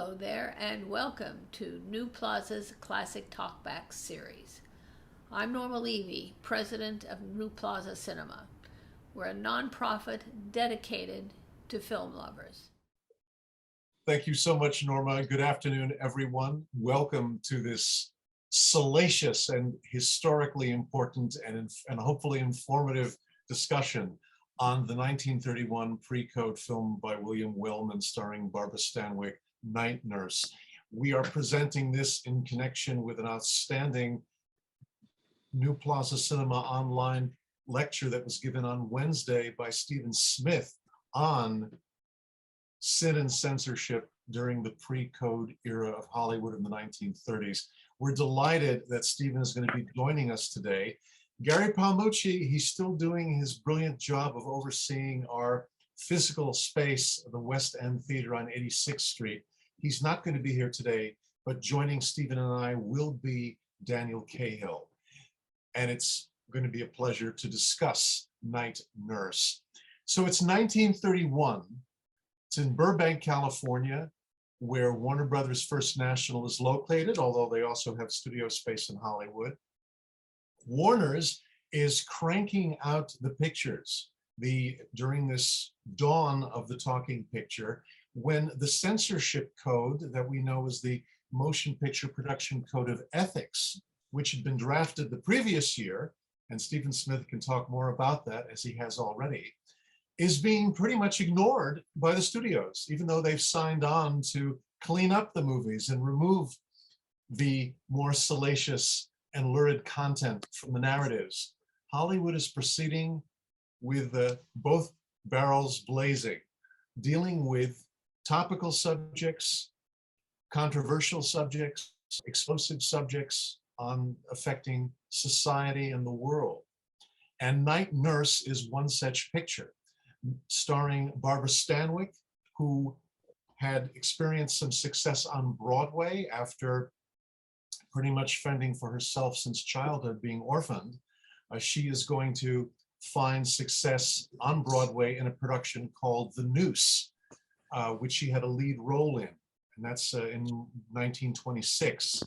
Hello there, and welcome to New Plaza's Classic Talkback series. I'm Norma Levy, president of New Plaza Cinema. We're a nonprofit dedicated to film lovers. Thank you so much, Norma. Good afternoon, everyone. Welcome to this salacious and historically important and hopefully informative discussion on the 1931 pre-code film by William Wellman starring Barbara Stanwyck, Night Nurse. We are presenting this in connection with an outstanding New Plaza Cinema online lecture that was given on Wednesday by Stephen Smith on sin and censorship during the pre-code era of Hollywood in the 1930s. We're delighted that Stephen is going to be joining us today. Gary Palmucci, he's still doing his brilliant job of overseeing our physical space, the West End Theater on 86th Street. He's not going to be here today, but joining Stephen and I will be Daniel Cahill. And it's going to be a pleasure to discuss Night Nurse. So it's 1931. It's in Burbank, California, where Warner Brothers First National is located, although they also have studio space in Hollywood. Warner's is cranking out the pictures during this dawn of the talking picture, when the censorship code that we know as the Motion Picture Production Code of Ethics, which had been drafted the previous year, and Stephen Smith can talk more about that as he has already, is being pretty much ignored by the studios, even though they've signed on to clean up the movies and remove the more salacious and lurid content from the narratives. Hollywood is proceeding with both barrels blazing, dealing with topical subjects, controversial subjects, explosive subjects affecting society and the world. And Night Nurse is one such picture, starring Barbara Stanwyck, who had experienced some success on Broadway after pretty much fending for herself since childhood, being orphaned. She is going to find success on Broadway in a production called The Noose, which she had a lead role in, and that's in 1926.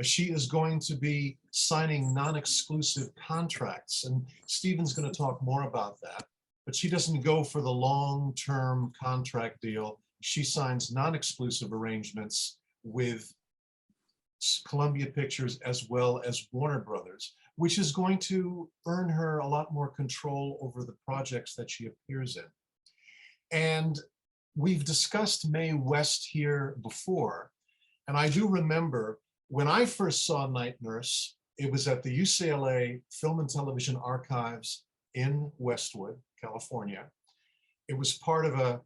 She is going to be signing non-exclusive contracts, and Stephen's going to talk more about that, but she doesn't go for the long-term contract deal. She signs non-exclusive arrangements with Columbia Pictures as well as Warner Brothers, which is going to earn her a lot more control over the projects that she appears in. And we've discussed Mae West here before, and I do remember when I first saw Night Nurse, it was at the UCLA Film and Television Archives in Westwood, California. It was part of a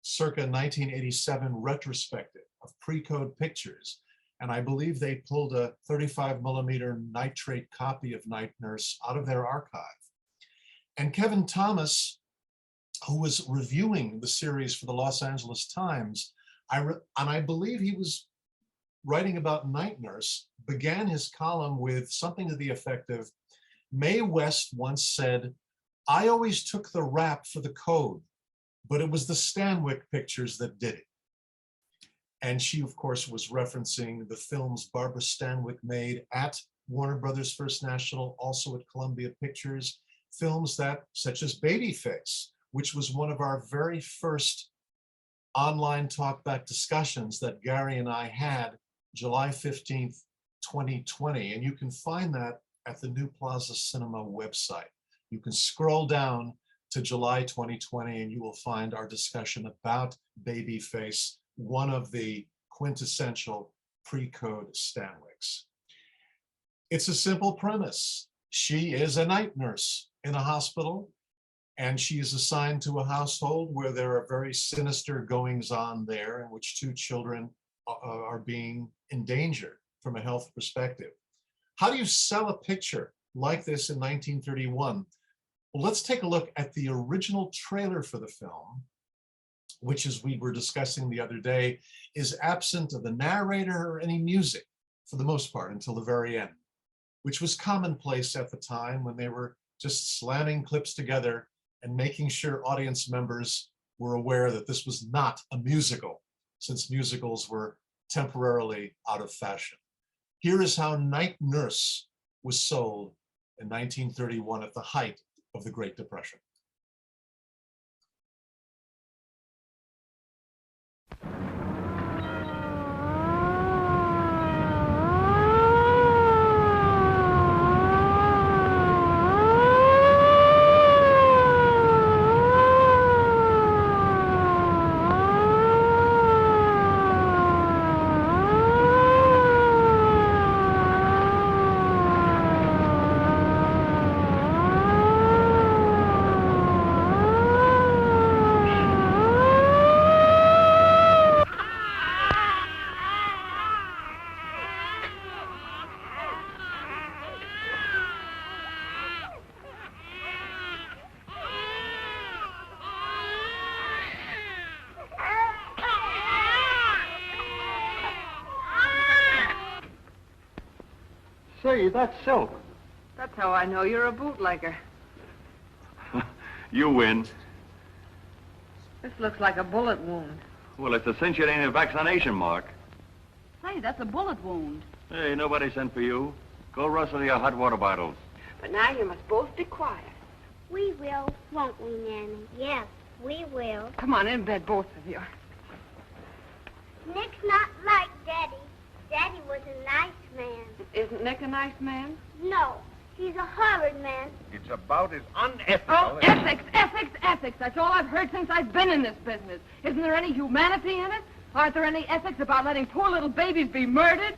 circa 1987 retrospective of pre-code pictures. And I believe they pulled a 35mm nitrate copy of Night Nurse out of their archive. And Kevin Thomas, who was reviewing the series for the Los Angeles Times, and I believe he was writing about Night Nurse, began his column with something to the effect of, Mae West once said, "I always took the rap for the code, but it was the Stanwyck pictures that did it." And she, of course, was referencing the films Barbara Stanwyck made at Warner Brothers First National, also at Columbia Pictures, films such as Babyface, which was one of our very first online talkback discussions that Gary and I had July 15th, 2020. And you can find that at the New Plaza Cinema website. You can scroll down to July 2020 and you will find our discussion about Babyface, one of the quintessential pre-code Stanwicks. It's a simple premise. She is a night nurse in a hospital, and she is assigned to a household where there are very sinister goings-on there, in which two children are being endangered from a health perspective. How do you sell a picture like this in 1931? Well, let's take a look at the original trailer for the film, which, as we were discussing the other day, is absent of the narrator or any music for the most part until the very end, which was commonplace at the time when they were just slamming clips together and making sure audience members were aware that this was not a musical. since musicals were temporarily out of fashion. Here is how Night Nurse was sold in 1931 at the height of the Great Depression. Say, that's Silk. That's how I know you're a bootlegger. You win. This looks like a bullet wound. Well, it's a cinch it ain't a vaccination mark. Say, that's a bullet wound. Hey, nobody sent for you. Go rustle your hot water bottles. But now you must both be quiet. We will, won't we, Nanny? Yes, we will. Come on in bed, both of you. Nick's not like Daddy. Daddy was a nice man. Isn't Nick a nice man? No, he's a horrid man. It's about as unethical Oh, as... ethics, ethics, ethics. That's all I've heard since I've been in this business. Isn't there any humanity in it? Aren't there any ethics about letting poor little babies be murdered?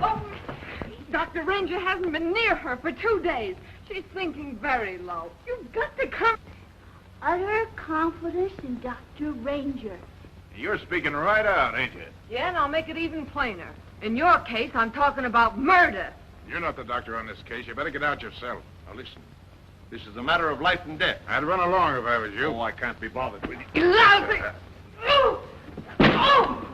Oh, Dr. Ranger hasn't been near her for 2 days. She's sinking very low. You've got to come. Utter confidence in Dr. Ranger. You're speaking right out, ain't you? Yeah, and I'll make it even plainer. In your case, I'm talking about murder. You're not the doctor on this case. You better get out yourself. Now, listen. This is a matter of life and death. I'd run along if I was you. Oh, I can't be bothered with you. Lousy! Oh! Oh!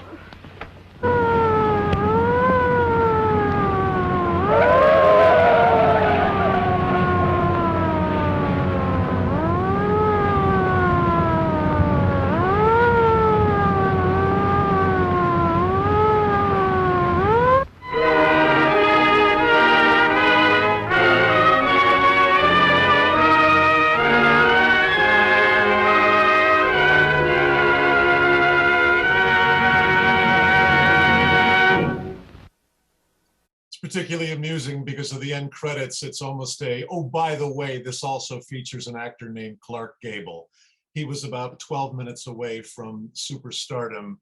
Particularly amusing because of the end credits. It's almost oh, by the way, this also features an actor named Clark Gable. He was about 12 minutes away from superstardom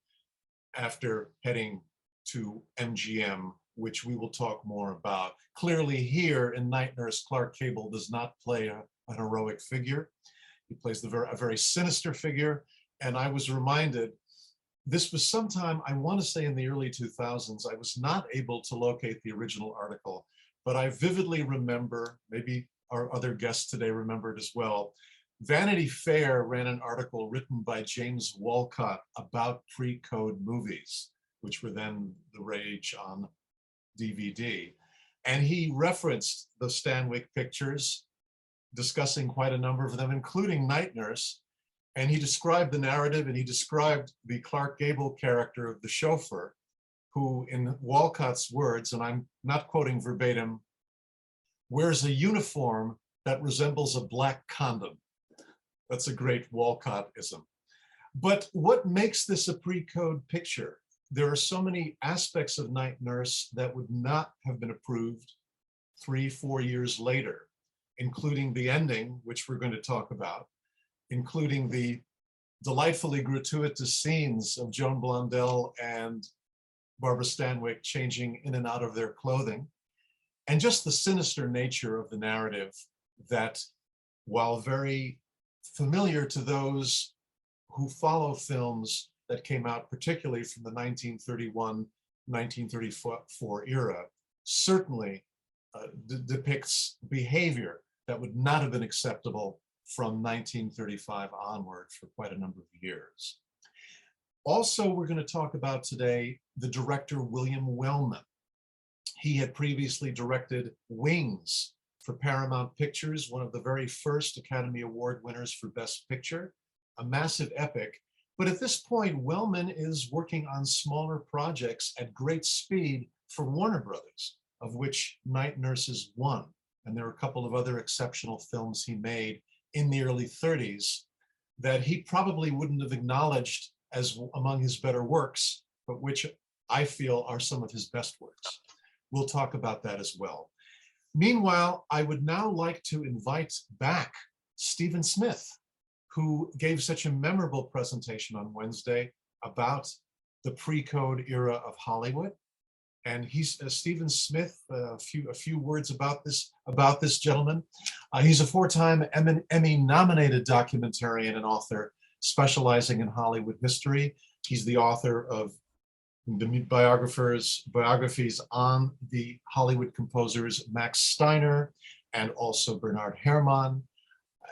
after heading to MGM, which we will talk more about. Clearly here in Night Nurse, Clark Gable does not play an heroic figure. He plays a very sinister figure. And I was reminded, this was sometime, I want to say in the early 2000s, I was not able to locate the original article, but I vividly remember, maybe our other guests today remember it as well, Vanity Fair ran an article written by James Walcott about pre-code movies, which were then the rage on DVD. And he referenced the Stanwyck pictures, discussing quite a number of them, including Night Nurse. And he described the narrative, and he described the Clark Gable character of the chauffeur, who, in Walcott's words, and I'm not quoting verbatim, wears a uniform that resembles a black condom. That's a great Walcottism. But what makes this a pre-code picture? There are so many aspects of Night Nurse that would not have been approved 3-4 years later, including the ending, which we're going to talk about, including the delightfully gratuitous scenes of Joan Blondell and Barbara Stanwyck changing in and out of their clothing, and just the sinister nature of the narrative that, while very familiar to those who follow films that came out particularly from the 1931, 1934 era, certainly depicts behavior that would not have been acceptable from 1935 onward for quite a number of years. Also, we're going to talk about today the director William Wellman. He had previously directed Wings for Paramount Pictures, one of the very first Academy Award winners for Best Picture. a massive epic. But at this point, Wellman is working on smaller projects at great speed for Warner Brothers, of which Night Nurse is one. And there are a couple of other exceptional films he made in the early 30s that he probably wouldn't have acknowledged as among his better works, but which I feel are some of his best works. We'll talk about that as well. Meanwhile, I would now like to invite back Stephen Smith, who gave such a memorable presentation on Wednesday about the pre-code era of Hollywood. And he's Stephen Smith. A few words about this gentleman. He's a four-time Emmy-nominated documentarian and author specializing in Hollywood history. He's the author of the biographies on the Hollywood composers Max Steiner and also Bernard Herrmann.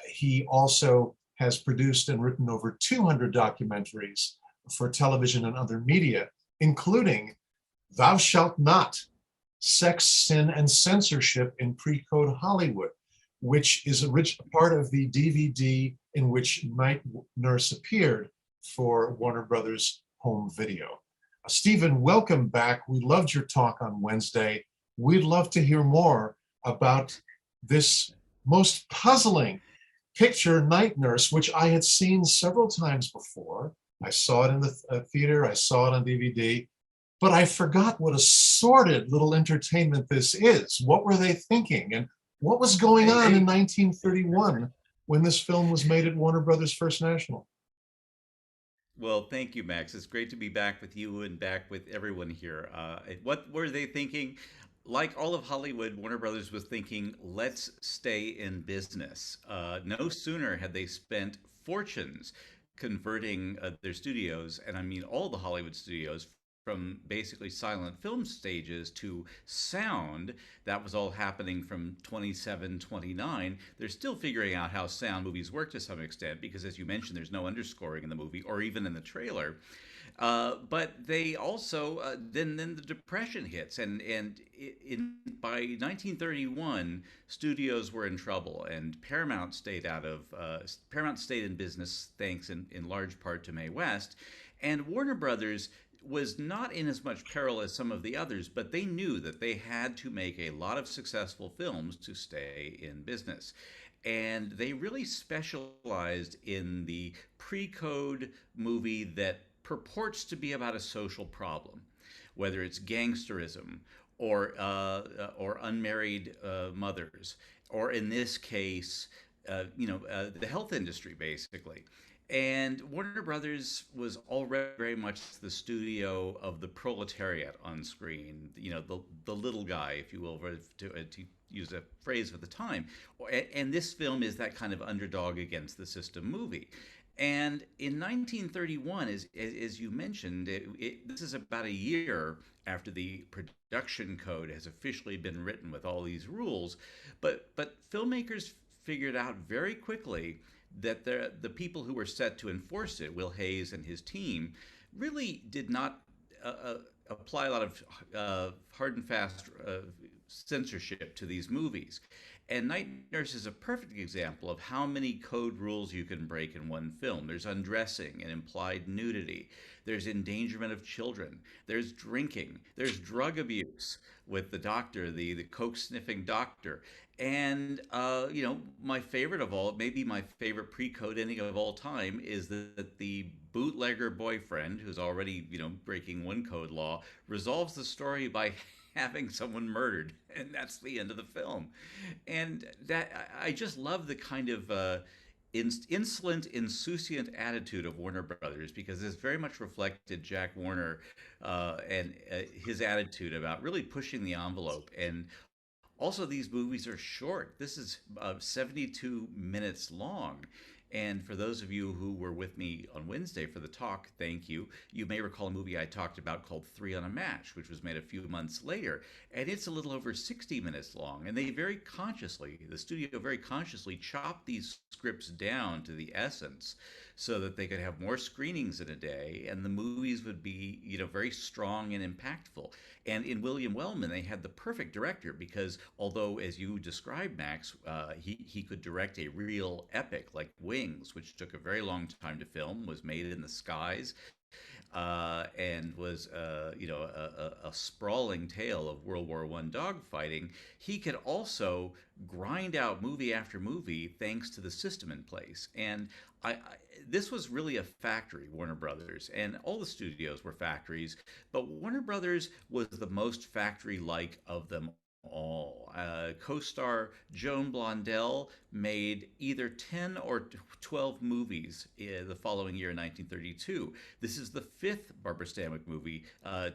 He also has produced and written over 200 documentaries for television and other media, including Thou Shalt Not, Sex, Sin, and Censorship in Pre-Code Hollywood, which is a part of the DVD in which Night Nurse appeared for Warner Brothers Home Video. Stephen, welcome back. We loved your talk on Wednesday. We'd love to hear more about this most puzzling picture, Night Nurse, which I had seen several times before. I saw it in the theater, I saw it on DVD, but I forgot what a sordid little entertainment this is. What were they thinking? And what was going on in 1931 when this film was made at Warner Brothers First National? Well, thank you, Max. It's great to be back with you and back with everyone here. What were they thinking? Like all of Hollywood, Warner Brothers was thinking, let's stay in business. No sooner had they spent fortunes converting their studios, and I mean all the Hollywood studios, from basically silent film stages to sound. That was all happening from 27, 29. They're still figuring out how sound movies work to some extent because, as you mentioned, there's no underscoring in the movie or even in the trailer. But they also, then the Depression hits, and by 1931, studios were in trouble, and Paramount stayed in business thanks in large part to Mae West, and Warner Brothers was not in as much peril as some of the others, but they knew that they had to make a lot of successful films to stay in business. And they really specialized in the pre-code movie that purports to be about a social problem, whether it's gangsterism or unmarried mothers, or in this case, the health industry, basically. And Warner Brothers was already very much the studio of the proletariat on screen, the little guy, if you will, to use a phrase of the time. And this film is that kind of underdog against the system movie. And in 1931, as you mentioned, this is about a year after the production code has officially been written with all these rules. But filmmakers figured out very quickly that the people who were set to enforce it, Will Hayes and his team, really did not apply a lot of hard and fast censorship to these movies. And Night Nurse is a perfect example of how many code rules you can break in one film. There's undressing and implied nudity. There's endangerment of children. There's drinking. There's drug abuse with the doctor, the coke-sniffing doctor. And, my favorite of all, maybe my favorite pre-code ending of all time, is that the bootlegger boyfriend, who's already, breaking one code law, resolves the story by having someone murdered, and that's the end of the film. And that, I just love the kind of insolent, insouciant attitude of Warner Brothers, because this very much reflected Jack Warner and his attitude about really pushing the envelope. And also, these movies are short. This is 72 minutes long. And for those of you who were with me on Wednesday for the talk, thank you. You may recall a movie I talked about called Three on a Match, which was made a few months later. And it's a little over 60 minutes long. And they the studio very consciously chopped these scripts down to the essence so that they could have more screenings in a day, and the movies would be, very strong and impactful. And in William Wellman, they had the perfect director, because although, as you described, Max, he could direct a real epic like Wing, Things, which took a very long time to film, was made in the skies, and was a sprawling tale of World War I dogfighting. He could also grind out movie after movie thanks to the system in place. And this was really a factory, Warner Brothers, and all the studios were factories, but Warner Brothers was the most factory-like of them all. Co-star Joan Blondell made either 10 or 12 movies the following year in 1932. This is the fifth Barbara Stanwyck movie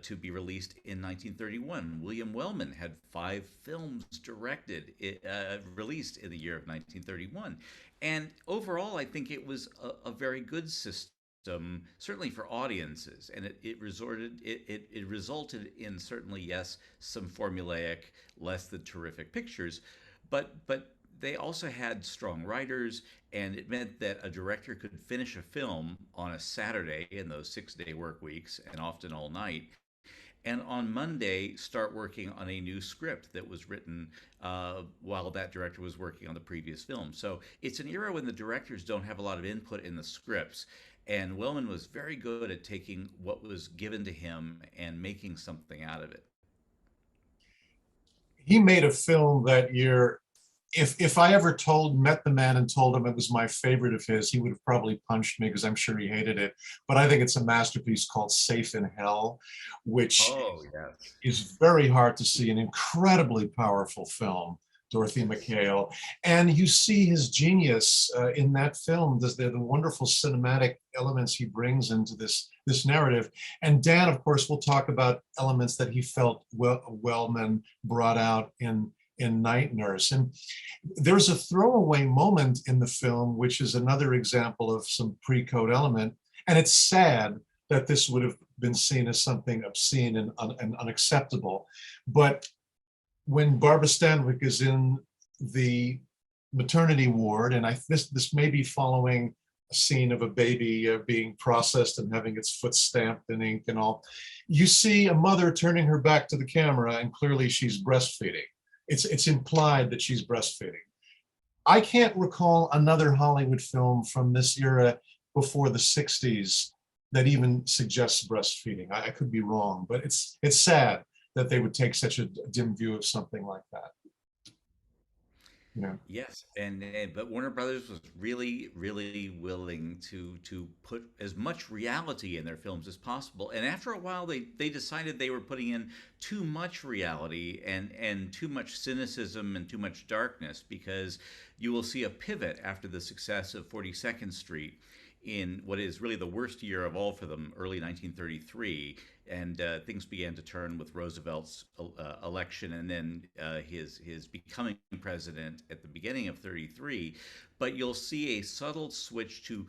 to be released in 1931. William Wellman had 5 films directed, released in the year of 1931. And overall, I think it was a very good system. Certainly for audiences, and it resulted in, certainly, yes, some formulaic, less than terrific pictures, but they also had strong writers, and it meant that a director could finish a film on a Saturday in those 6-day work weeks, and often all night, and on Monday start working on a new script that was written while that director was working on the previous film. So it's an era when the directors don't have a lot of input in the scripts. And Wellman was very good at taking what was given to him and making something out of it. He made a film that year. If I ever met the man and told him it was my favorite of his, he would have probably punched me because I'm sure he hated it. But I think it's a masterpiece called Safe in Hell, which is very hard to see, an incredibly powerful film. Dorothy Cahill, and you see his genius in that film. The wonderful cinematic elements he brings into this narrative. And Dan, of course, will talk about elements that he felt Wellman brought out in Night Nurse. And there's a throwaway moment in the film, which is another example of some pre-code element. And it's sad that this would have been seen as something obscene and unacceptable, but when Barbara Stanwyck is in the maternity ward, and this may be following a scene of a baby being processed and having its foot stamped in ink and all, you see a mother turning her back to the camera, and clearly she's breastfeeding. It's implied that she's breastfeeding. I can't recall another Hollywood film from this era before the 60s that even suggests breastfeeding. I could be wrong, but it's sad that they would take such a dim view of something like that. Yeah. Yes, but Warner Brothers was really, really willing to put as much reality in their films as possible. And after a while, they decided they were putting in too much reality and too much cynicism and too much darkness, because you will see a pivot after the success of 42nd Street in what is really the worst year of all for them, early 1933, and things began to turn with Roosevelt's election, and then his becoming president at the beginning of 33. But you'll see a subtle switch to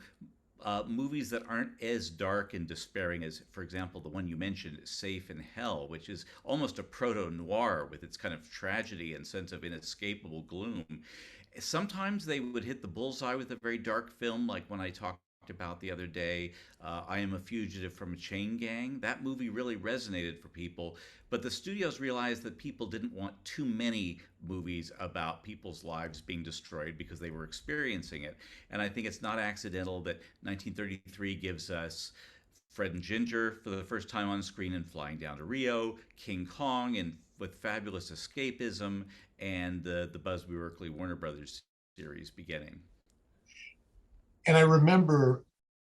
movies that aren't as dark and despairing as, for example, the one you mentioned, Safe in Hell, which is almost a proto-noir with its kind of tragedy and sense of inescapable gloom. Sometimes they would hit the bullseye with a very dark film, like when I talked about the other day, I Am a Fugitive from a Chain Gang. That movie really resonated for people, but the studios realized that people didn't want too many movies about people's lives being destroyed because they were experiencing it. And I think it's not accidental that 1933 gives us Fred and Ginger for the first time on screen and Flying Down to Rio, King Kong, and with fabulous escapism, and the Busby Berkeley Warner Brothers series beginning. And I remember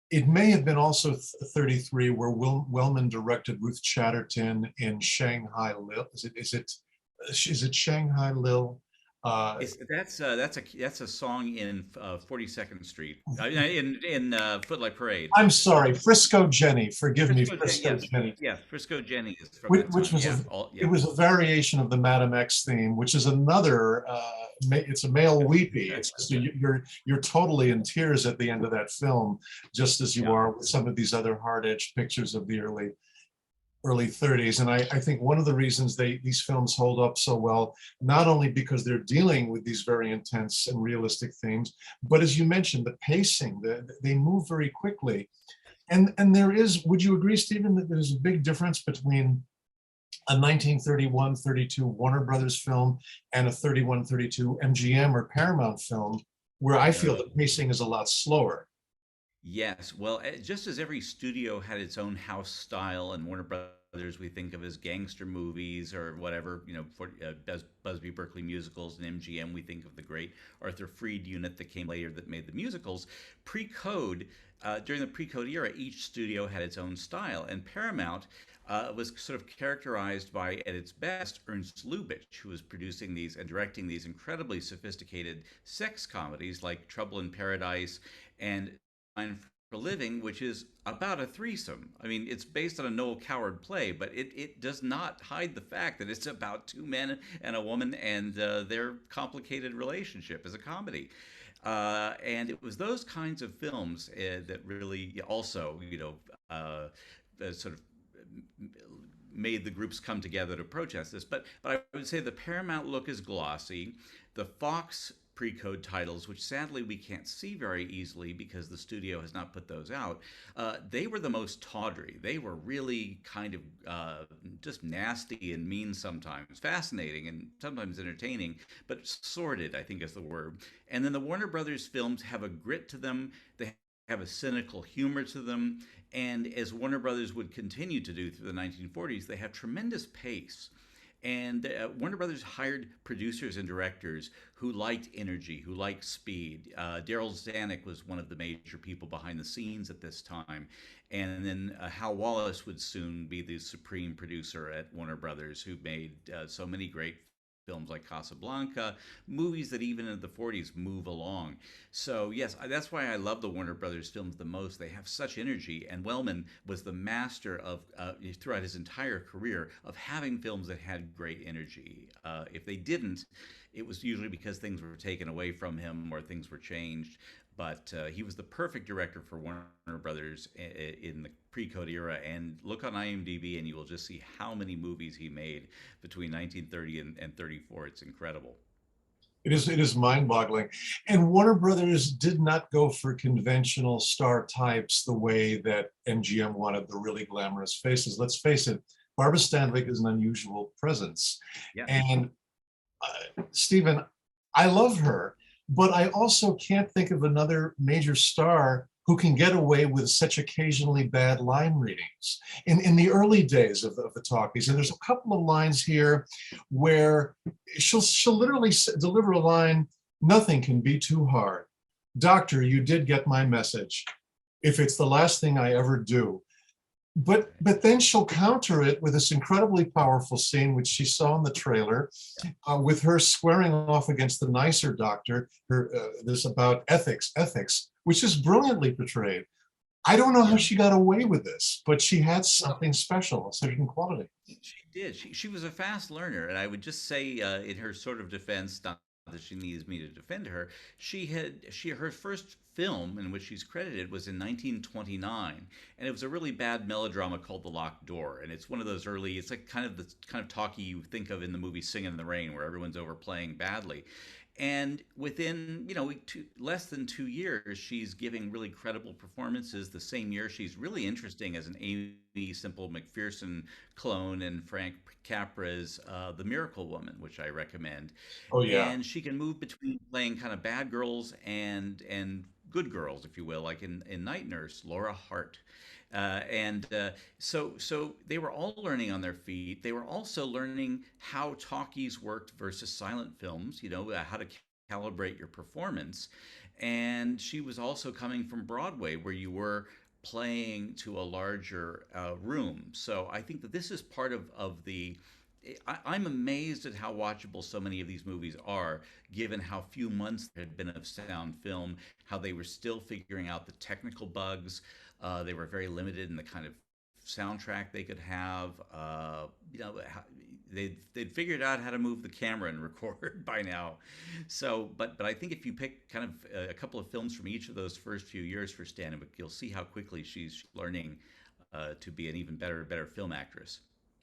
it may have been also 33 where Wellman directed Ruth Chatterton in Shanghai Lil. Is it Shanghai Lil? That's a song in 42nd Street in Footlight Parade. I'm sorry, Frisco Jenny. Forgive me, Frisco Jenny. Yeah, Frisco Jenny is from which was it was a variation of the Madam X theme, which is another. It's a male weepy. It's just, you're totally in tears at the end of that film, just as you are with some of these other hard-edged pictures of the early 30s. And I think one of the reasons these films hold up so well, not only because they're dealing with these very intense and realistic themes, but as you mentioned, the pacing, they move very quickly. And there is, would you agree, Stephen, that there's a big difference between a 1931-32 Warner Brothers film and a 31-32 MGM or Paramount film where I feel the pacing is a lot slower. Yes, well, just as every studio had its own house style, and Warner Brothers we think of as gangster movies or whatever, for Busby Berkeley musicals, and MGM we think of the great Arthur Freed unit that came later that made the musicals. Pre-code, during the pre-code era, each studio had its own style, and Paramount was sort of characterized by, at its best, Ernst Lubitsch, who was producing these and directing these incredibly sophisticated sex comedies like Trouble in Paradise and for Living, which is about a threesome. I mean, it's based on a Noel Coward play, but it does not hide the fact that it's about two men and a woman and their complicated relationship as a comedy. And it was those kinds of films that really also, sort of made the groups come together to protest this. But I would say the Paramount look is glossy. The Fox pre-code titles, which sadly we can't see very easily because the studio has not put those out, they were the most tawdry. They were really kind of just nasty and mean sometimes, fascinating and sometimes entertaining, but sordid, I think is the word. And then the Warner Brothers films have a grit to them. They have a cynical humor to them. And as Warner Brothers would continue to do through the 1940s, they have tremendous pace. And Warner Brothers hired producers and directors who liked energy, who liked speed. Daryl Zanuck was one of the major people behind the scenes at this time. And then Hal Wallace would soon be the supreme producer at Warner Brothers, who made so many great films like Casablanca, movies that even in the 40s move along. So yes, that's why I love the Warner Brothers films the most. They have such energy, and Wellman was the master of, throughout his entire career, of having films that had great energy. If they didn't, it was usually because things were taken away from him or things were changed. But he was the perfect director for Warner Brothers in the pre-code era. And look on IMDb and you will just see how many movies he made between 1930 and 34. It's incredible. It is mind-boggling. And Warner Brothers did not go for conventional star types the way that MGM wanted, the really glamorous faces. Let's face it, Barbara Stanwyck is an unusual presence. Yeah. And Stephen, I love her, but I also can't think of another major star who can get away with such occasionally bad line readings. In the early days of the talkies, and there's a couple of lines here where she'll literally deliver a line, "Nothing can be too hard. Doctor, you did get my message. If it's the last thing I ever do." But then she'll counter it with this incredibly powerful scene, which she saw in the trailer, with her squaring off against the nicer doctor. This about ethics, which is brilliantly portrayed. I don't know how she got away with this, but she had something special, a certain quality. She did. She was a fast learner, and I would just say, in her sort of defense, not that she needs me to defend her, her first film in which she's credited was in 1929, and it was a really bad melodrama called The Locked Door. And it's one of those early, it's like kind of talkie you think of in the movie Singin' in the Rain, where everyone's overplaying badly. And within, less than 2 years, she's giving really credible performances. The same year, she's really interesting as an Amy Semple McPherson clone in Frank Capra's The Miracle Woman, which I recommend. Oh, yeah. And she can move between playing kind of bad girls and good girls, if you will, like in Night Nurse, Laura Hart. So they were all learning on their feet. They were also learning how talkies worked versus silent films, how to calibrate your performance. And she was also coming from Broadway, where you were playing to a larger room. So I think that this is part of the... I'm amazed at how watchable so many of these movies are, given how few months there had been of sound film, how they were still figuring out the technical bugs. They were very limited in the kind of soundtrack they could have. They'd figured out how to move the camera and record by now. So, but I think if you pick kind of a couple of films from each of those first few years for Stanwyck, you'll see how quickly she's learning to be an even better film actress.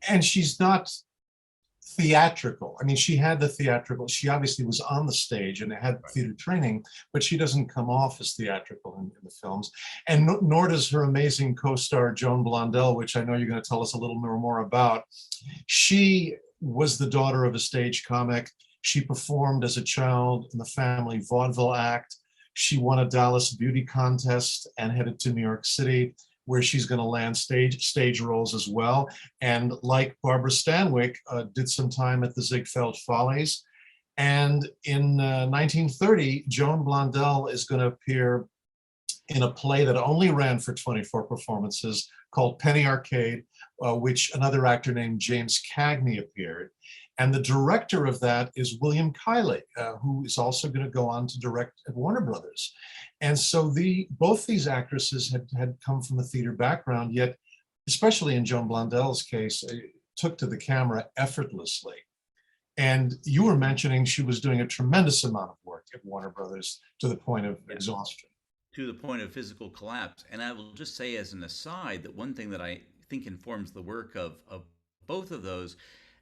And she's not theatrical. I mean, she had the theatrical, she obviously was on the stage and had theater training, but she doesn't come off as theatrical in the films. And nor does her amazing co-star Joan Blondell, which I know you're going to tell us a little more about. She was the daughter of a stage comic. She performed as a child in the family vaudeville act. She won a Dallas beauty contest and headed to New York City, where she's going to land stage roles as well. And like Barbara Stanwyck, did some time at the Ziegfeld Follies. And in 1930, Joan Blondell is going to appear in a play that only ran for 24 performances called Penny Arcade, which another actor named James Cagney appeared. And the director of that is William Kiley, who is also going to go on to direct at Warner Brothers. And so both these actresses had come from a theater background, yet, especially in Joan Blondell's case, took to the camera effortlessly. And you were mentioning she was doing a tremendous amount of work at Warner Brothers to the point of exhaustion. To the point of physical collapse. And I will just say as an aside that one thing that I think informs the work of both of those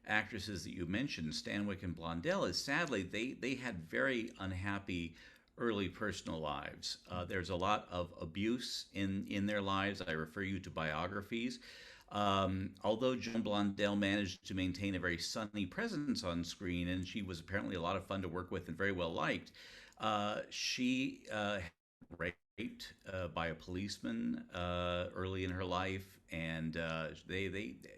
actresses that you mentioned, Stanwyck and Blondell, is sadly they had very unhappy early personal lives. There's a lot of abuse in their lives. I refer you to biographies. Although Joan Blondell managed to maintain a very sunny presence on screen, and she was apparently a lot of fun to work with and very well liked, she raped by a policeman early in her life, and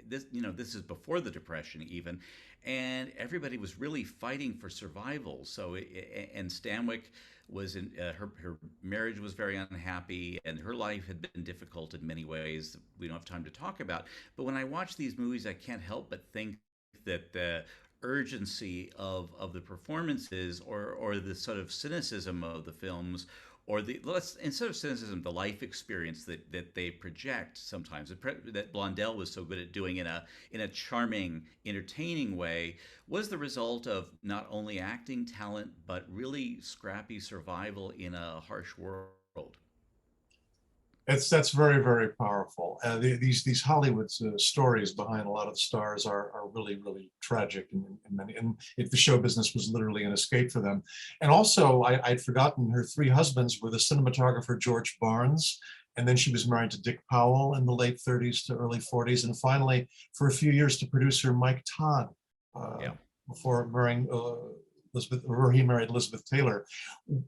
this is before the Depression even, and everybody was really fighting for survival. So and Stanwyck was in her marriage was very unhappy, and her life had been difficult in many ways that we don't have time to talk about. But when I watch these movies, I can't help but think that the urgency of the performances, or the sort of cynicism of the films, or instead of cynicism, the life experience that they project sometimes, that Blondell was so good at doing in a charming, entertaining way, was the result of not only acting talent, but really scrappy survival in a harsh world. That's very, very powerful. These Hollywood stories behind a lot of the stars are really, really tragic, and many. And if the show business was literally an escape for them. And also, I'd forgotten her three husbands were the cinematographer George Barnes, and then she was married to Dick Powell in the late 30s to early 40s, and finally, for a few years, to producer Mike Todd, before marrying he married Elizabeth Taylor.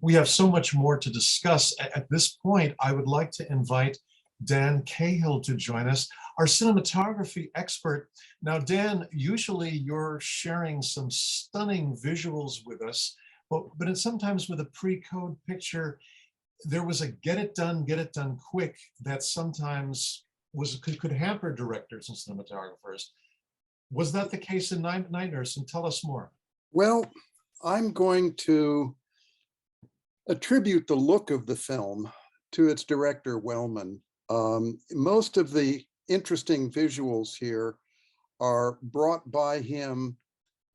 We have so much more to discuss. At this point, I would like to invite Dan Cahill to join us, our cinematography expert. Now, Dan, usually you're sharing some stunning visuals with us, but it's sometimes with a pre-code picture. There was a get it done quick that sometimes could hamper directors and cinematographers. Was that the case in Night Nurse? And tell us more. Well, I'm going to attribute the look of the film to its director, Wellman. Most of the interesting visuals here are brought by him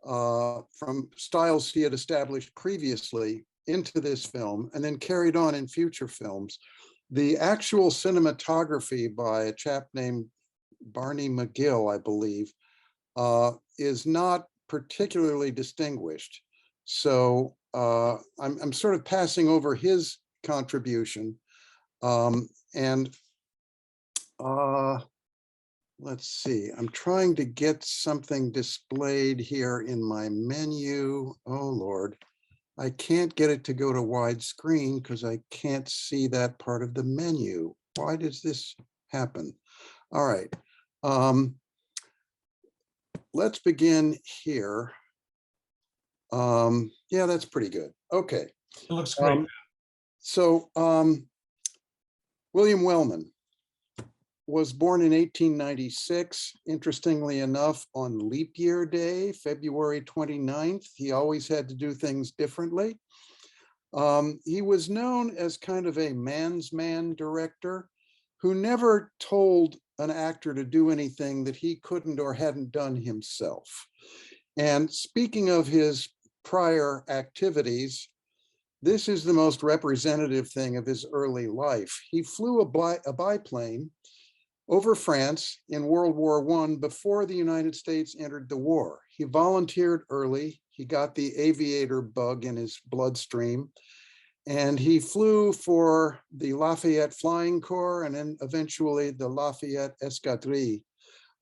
from styles he had established previously into this film and then carried on in future films. The actual cinematography by a chap named Barney McGill, I believe, is not particularly distinguished. So I'm sort of passing over his contribution. Let's see, I'm trying to get something displayed here in my menu. Oh, Lord, I can't get it to go to widescreen because I can't see that part of the menu. Why does this happen? All right, let's begin here. Yeah, that's pretty good. Okay. It looks great. William Wellman was born in 1896, interestingly enough, on leap year day, February 29th. He always had to do things differently. He was known as kind of a man's man director who never told an actor to do anything that he couldn't or hadn't done himself. And speaking of his prior activities, this is the most representative thing of his early life. He flew a biplane over France in World War I before the United States entered the war. He volunteered early. He got the aviator bug in his bloodstream, and he flew for the Lafayette Flying Corps and then eventually the Lafayette Escadrille,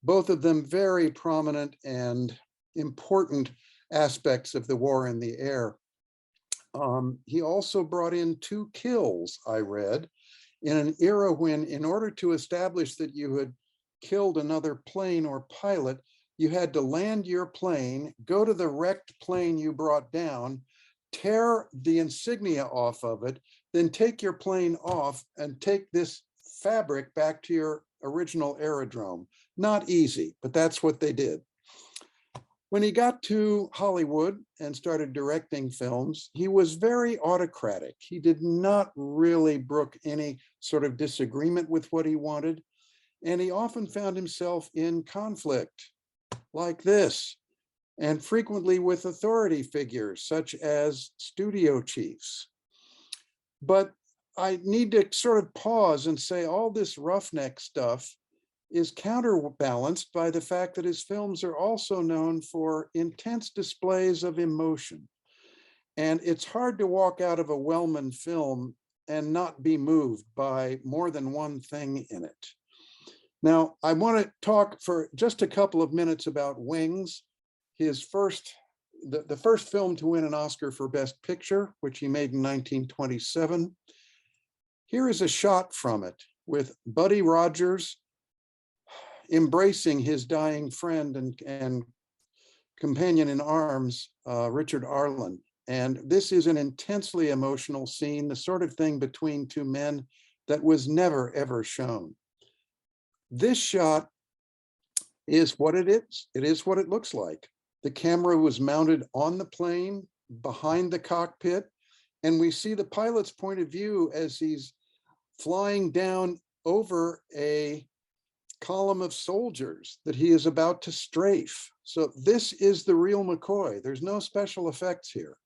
both of them very prominent and important aspects of the war in the air. He also brought in 2 kills, I read, in an era when, in order to establish that you had killed another plane or pilot, you had to land your plane, go to the wrecked plane you brought down, tear the insignia off of it, then take your plane off and take this fabric back to your original aerodrome. Not easy, but that's what they did. When he got to Hollywood and started directing films, he was very autocratic. He did not really brook any sort of disagreement with what he wanted. And he often found himself in conflict like this, and frequently with authority figures such as studio chiefs. But I need to sort of pause and say all this roughneck stuff is counterbalanced by the fact that his films are also known for intense displays of emotion. And it's hard to walk out of a Wellman film and not be moved by more than one thing in it. Now, I want to talk for just a couple of minutes about Wings, his first, the first film to win an Oscar for Best Picture, which he made in 1927. Here is a shot from it with Buddy Rogers embracing his dying friend and companion in arms, Richard Arlen. And this is an intensely emotional scene, the sort of thing between 2 men that was never, ever shown. This shot is what it is. It is what it looks like. The camera was mounted on the plane behind the cockpit, and we see the pilot's point of view as he's flying down over a column of soldiers that he is about to strafe. So this is the real McCoy. There's no special effects here.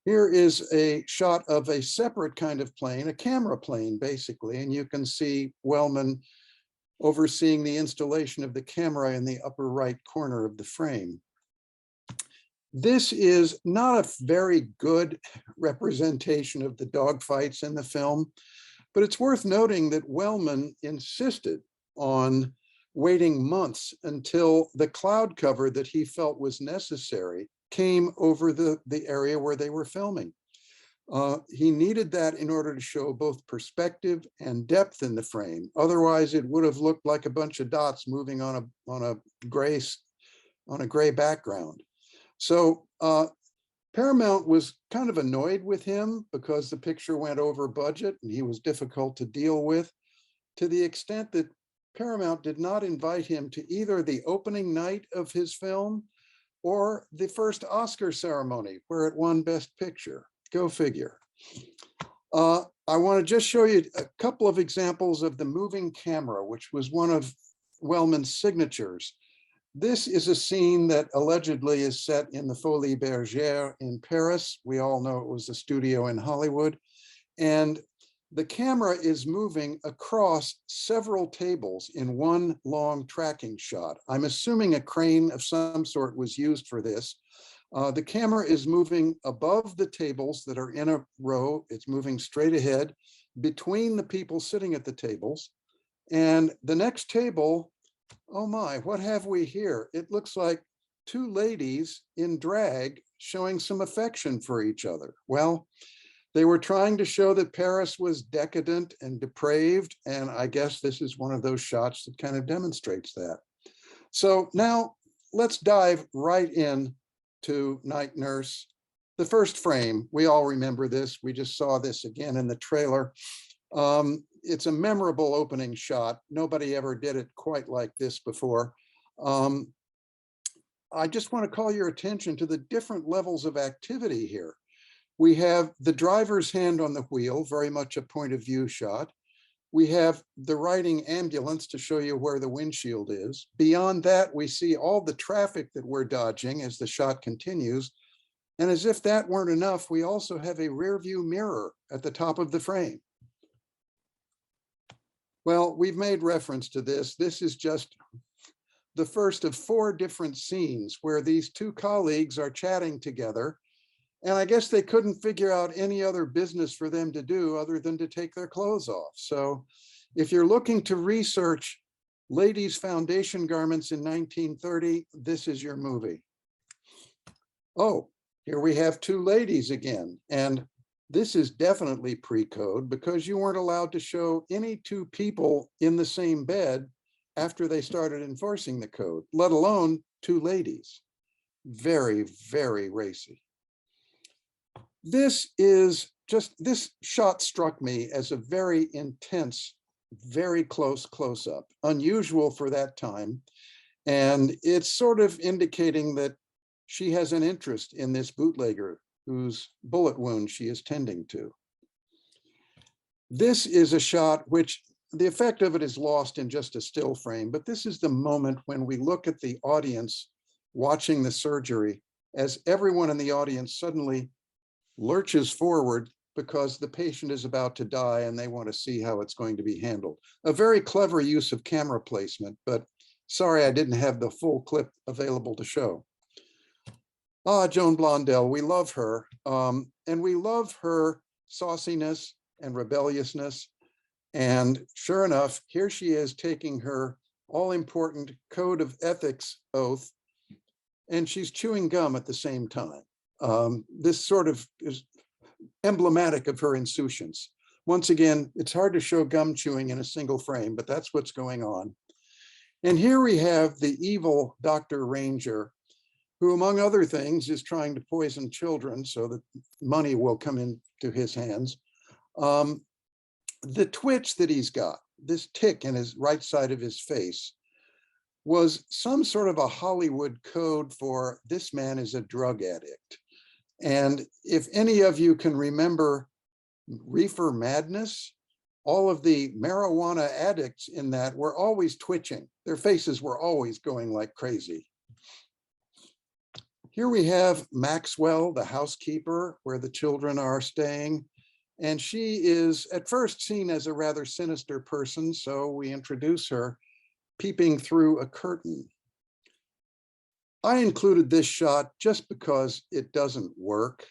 Here is a shot of a separate kind of plane, a camera plane, basically, and you can see Wellman overseeing the installation of the camera in the upper right corner of the frame. This is not a very good representation of the dogfights in the film, but it's worth noting that Wellman insisted on waiting months until the cloud cover that he felt was necessary came over the area where they were filming. He needed that in order to show both perspective and depth in the frame. Otherwise, it would have looked like a bunch of dots moving on a gray background. So Paramount was kind of annoyed with him because the picture went over budget and he was difficult to deal with, to the extent that Paramount did not invite him to either the opening night of his film or the first Oscar ceremony where it won Best Picture. Go figure. I want to just show you a couple of examples of the moving camera, which was one of Wellman's signatures. This is a scene that allegedly is set in the Folies Bergère in Paris. We all know it was a studio in Hollywood. And the camera is moving across several tables in one long tracking shot. I'm assuming a crane of some sort was used for this. The camera is moving above the tables that are in a row. It's moving straight ahead between the people sitting at the tables. And the next table, oh my, what have we here? It looks like 2 ladies in drag showing some affection for each other. Well, they were trying to show that Paris was decadent and depraved, and I guess this is one of those shots that kind of demonstrates that. So now let's dive right in to Night Nurse. The first frame, we all remember this. We just saw this again in the trailer. It's a memorable opening shot. Nobody ever did it quite like this before. I just want to call your attention to the different levels of activity here. We have the driver's hand on the wheel, very much a point of view shot. We have the riding ambulance to show you where the windshield is. Beyond that, we see all the traffic that we're dodging as the shot continues. And as if that weren't enough, we also have a rear view mirror at the top of the frame. Well, we've made reference to this. This is just the first of 4 different scenes where these 2 colleagues are chatting together. And I guess they couldn't figure out any other business for them to do other than to take their clothes off. So if you're looking to research ladies' foundation garments in 1930, this is your movie. Oh, Here we have two ladies again. And this is definitely pre-code because you weren't allowed to show any two people in the same bed after they started enforcing the code, let alone two ladies. Very, very racy. This shot struck me as a very intense, very close-up, unusual for that time. And it's sort of indicating that she has an interest in this bootlegger whose bullet wound she is tending to. This is a shot which the effect of it is lost in just a still frame, but this is the moment when we look at the audience watching the surgery as everyone in the audience suddenly lurches forward because the patient is about to die and they want to see how it's going to be handled. A very clever use of camera placement, but sorry I didn't have the full clip available to show. Joan Blondell, we love her. And we love her sauciness and rebelliousness. And sure enough, here she is taking her all-important code of ethics oath, and she's chewing gum at the same time. This sort of is emblematic of her insouciance. Once again, it's hard to show gum chewing in a single frame, but that's what's going on. And here we have the evil Dr. Ranger, who, among other things, is trying to poison children so that money will come into his hands. The twitch that he's got, this tick in his right side of his face, was some sort of a Hollywood code for this man is a drug addict. And if any of you can remember Reefer Madness, all of the marijuana addicts in that were always twitching. Their faces were always going like crazy. Here we have Maxwell, the housekeeper, where the children are staying. And she is at first seen as a rather sinister person, so we introduce her peeping through a curtain. I included this shot just because it doesn't work.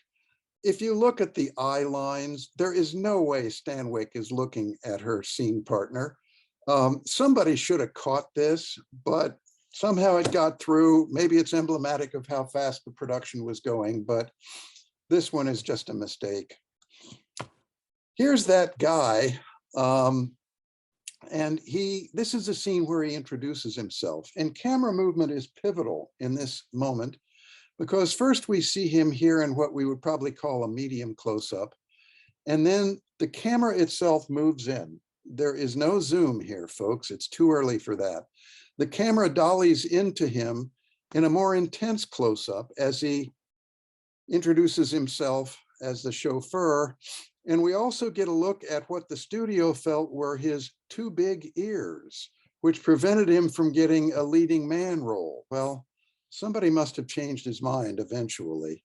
If you look at the eye lines, there is no way Stanwyck is looking at her scene partner. Somebody should have caught this, but somehow it got through. Maybe it's emblematic of how fast the production was going, but this one is just a mistake. Here's that guy, and this is a scene where he introduces himself, and camera movement is pivotal in this moment because first we see him here in what we would probably call a medium close-up, and then the camera itself moves in. There is no zoom here, folks. It's too early for that. The camera dollies into him in a more intense close-up as he introduces himself as the chauffeur. And we also get a look at what the studio felt were his too big ears, which prevented him from getting a leading man role. Well, somebody must have changed his mind eventually.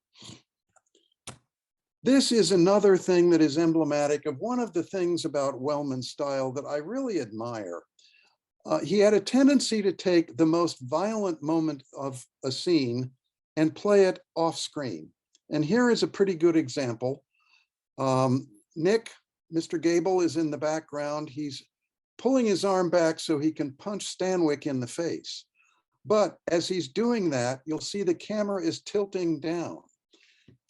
This is another thing that is emblematic of one of the things about Wellman's style that I really admire. He had a tendency to take the most violent moment of a scene and play it off screen. And here is a pretty good example. Nick, Mr. Gable, is in the background. He's pulling his arm back so he can punch Stanwyck in the face. But as he's doing that, you'll see the camera is tilting down.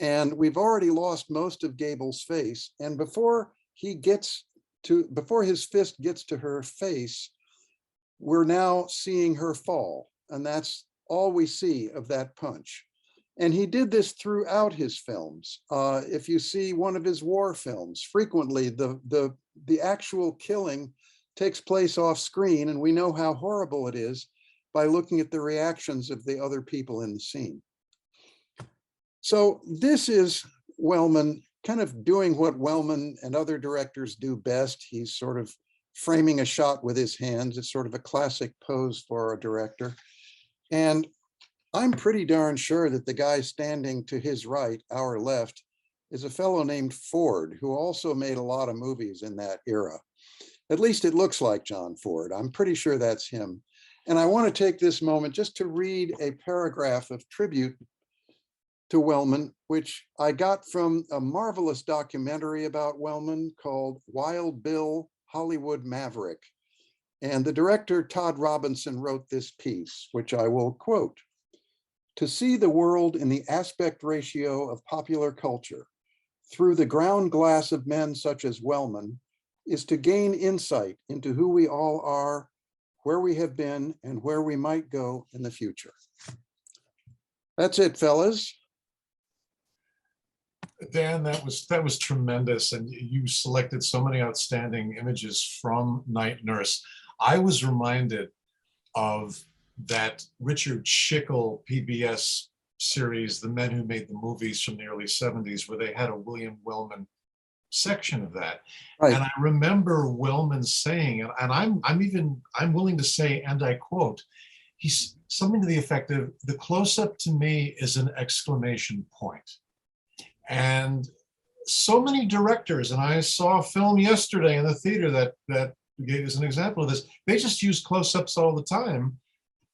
And we've already lost most of Gable's face. And before his fist gets to her face, we're now seeing her fall. And that's all we see of that punch. And he did this throughout his films. If you see one of his war films, frequently the actual killing takes place off screen, and we know how horrible it is by looking at the reactions of the other people in the scene. So this is Wellman kind of doing what Wellman and other directors do best. He's sort of framing a shot with his hands. It's sort of a classic pose for a director. And I'm pretty darn sure that the guy standing to his right, our left, is a fellow named Ford, who also made a lot of movies in that era. At least it looks like John Ford. I'm pretty sure that's him. And I want to take this moment just to read a paragraph of tribute to Wellman, which I got from a marvelous documentary about Wellman called Wild Bill, Hollywood Maverick. And the director, Todd Robinson, wrote this piece, which I will quote. To see the world in the aspect ratio of popular culture through the ground glass of men such as Wellman is to gain insight into who we all are, where we have been, and where we might go in the future. That's it, fellas. Dan, that was tremendous, and you selected so many outstanding images from Night Nurse. I was reminded of that Richard Schickel PBS series, The Men Who Made the Movies, from the early 70s, where they had a William Wellman section of that. Right. And I remember Wellman saying, and I'm willing to say, and I quote, he's something to the effect of, "The close-up to me is an exclamation point." And so many directors, and I saw a film yesterday in the theater that gave us an example of this, they just use close-ups all the time.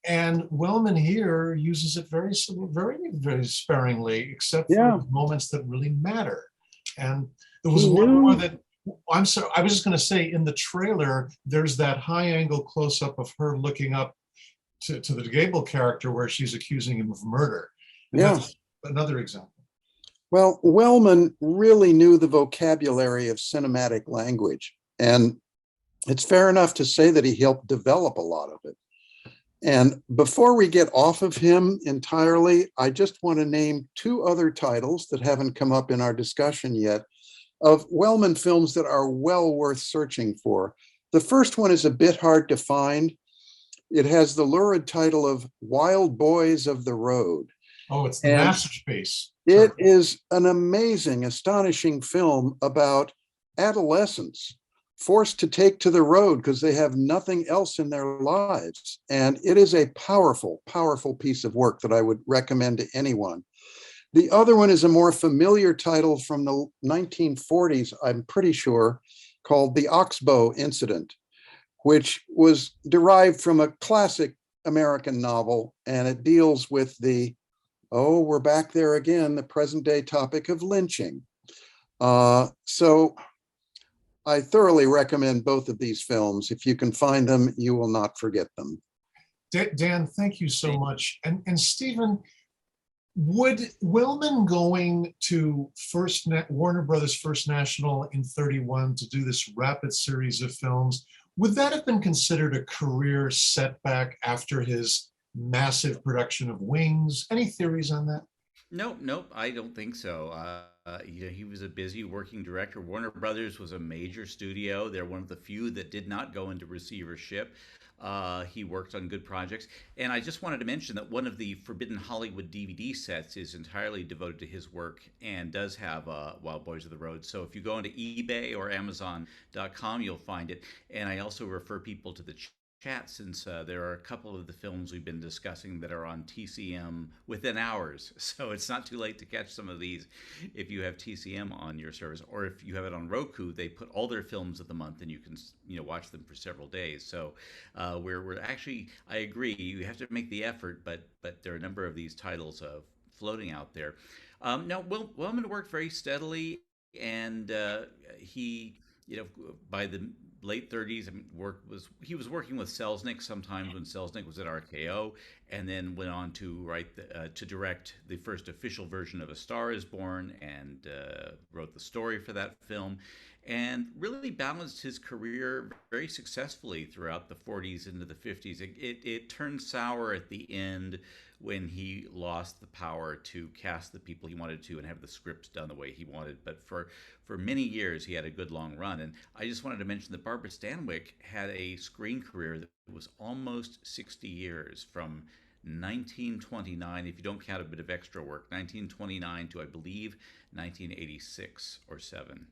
And Wellman here uses it very, very, very sparingly, except for the moments that really matter. And there was one more that, I'm sorry, I was just going to say, in the trailer, there's that high angle close-up of her looking up to the Gable character where she's accusing him of murder. And that's another example. Well, Wellman really knew the vocabulary of cinematic language, and it's fair enough to say that he helped develop a lot of it. And before we get off of him entirely, I just want to name two other titles that haven't come up in our discussion yet of Wellman films that are well worth searching for. The first one is a bit hard to find. It has the lurid title of Wild Boys of the Road. Oh, it's the masterpiece. It is an amazing, astonishing film about adolescents forced to take to the road because they have nothing else in their lives. And it is a powerful, powerful piece of work that I would recommend to anyone. The other one is a more familiar title from the 1940s, I'm pretty sure, called The Oxbow Incident, which was derived from a classic American novel, and it deals with we're back there again, the present day topic of lynching. So I thoroughly recommend both of these films. If you can find them, you will not forget them. Dan, thank you so much. And Stephen, would Wellman going to Warner Brothers First National in 31 to do this rapid series of films, would that have been considered a career setback after his massive production of Wings? Any theories on that? No, I don't think so. He was a busy working director. Warner Brothers was a major studio. They're one of the few that did not go into receivership. He worked on good projects. And I just wanted to mention that one of the Forbidden Hollywood DVD sets is entirely devoted to his work and does have Wild Boys of the Road. So if you go into eBay or Amazon.com, you'll find it. And I also refer people to the chat, since there are a couple of the films we've been discussing that are on TCM within hours. So it's not too late to catch some of these if you have TCM on your service, or if you have it on Roku, they put all their films of the month and you can watch them for several days. So we're actually, I agree, you have to make the effort, but there are a number of these titles floating out there. Now, Wellman worked very steadily, and he, by the late 30s, he was working with Selznick sometimes when Selznick was at RKO, and then went on to to direct the first official version of A Star Is Born, and wrote the story for that film, and really balanced his career very successfully throughout the 40s into the 50s. It turned sour at the end when he lost the power to cast the people he wanted to and have the scripts done the way he wanted. But for many years, he had a good long run. And I just wanted to mention that Barbara Stanwyck had a screen career that was almost 60 years, from 1929, if you don't count a bit of extra work, 1929 to, I believe, 1986 or 7.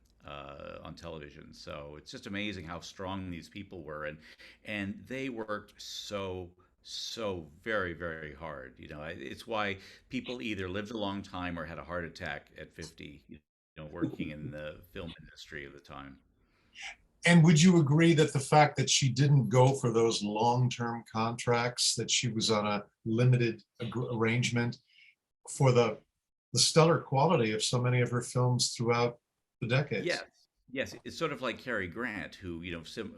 On television. So it's just amazing how strong these people were, and they worked so very, very hard. It's why people either lived a long time or had a heart attack at 50, working in the film industry of the time. And would you agree that the fact that she didn't go for those long-term contracts, that she was on a limited arrangement, for the stellar quality of so many of her films throughout the decades? Yes. It's sort of like Cary Grant, who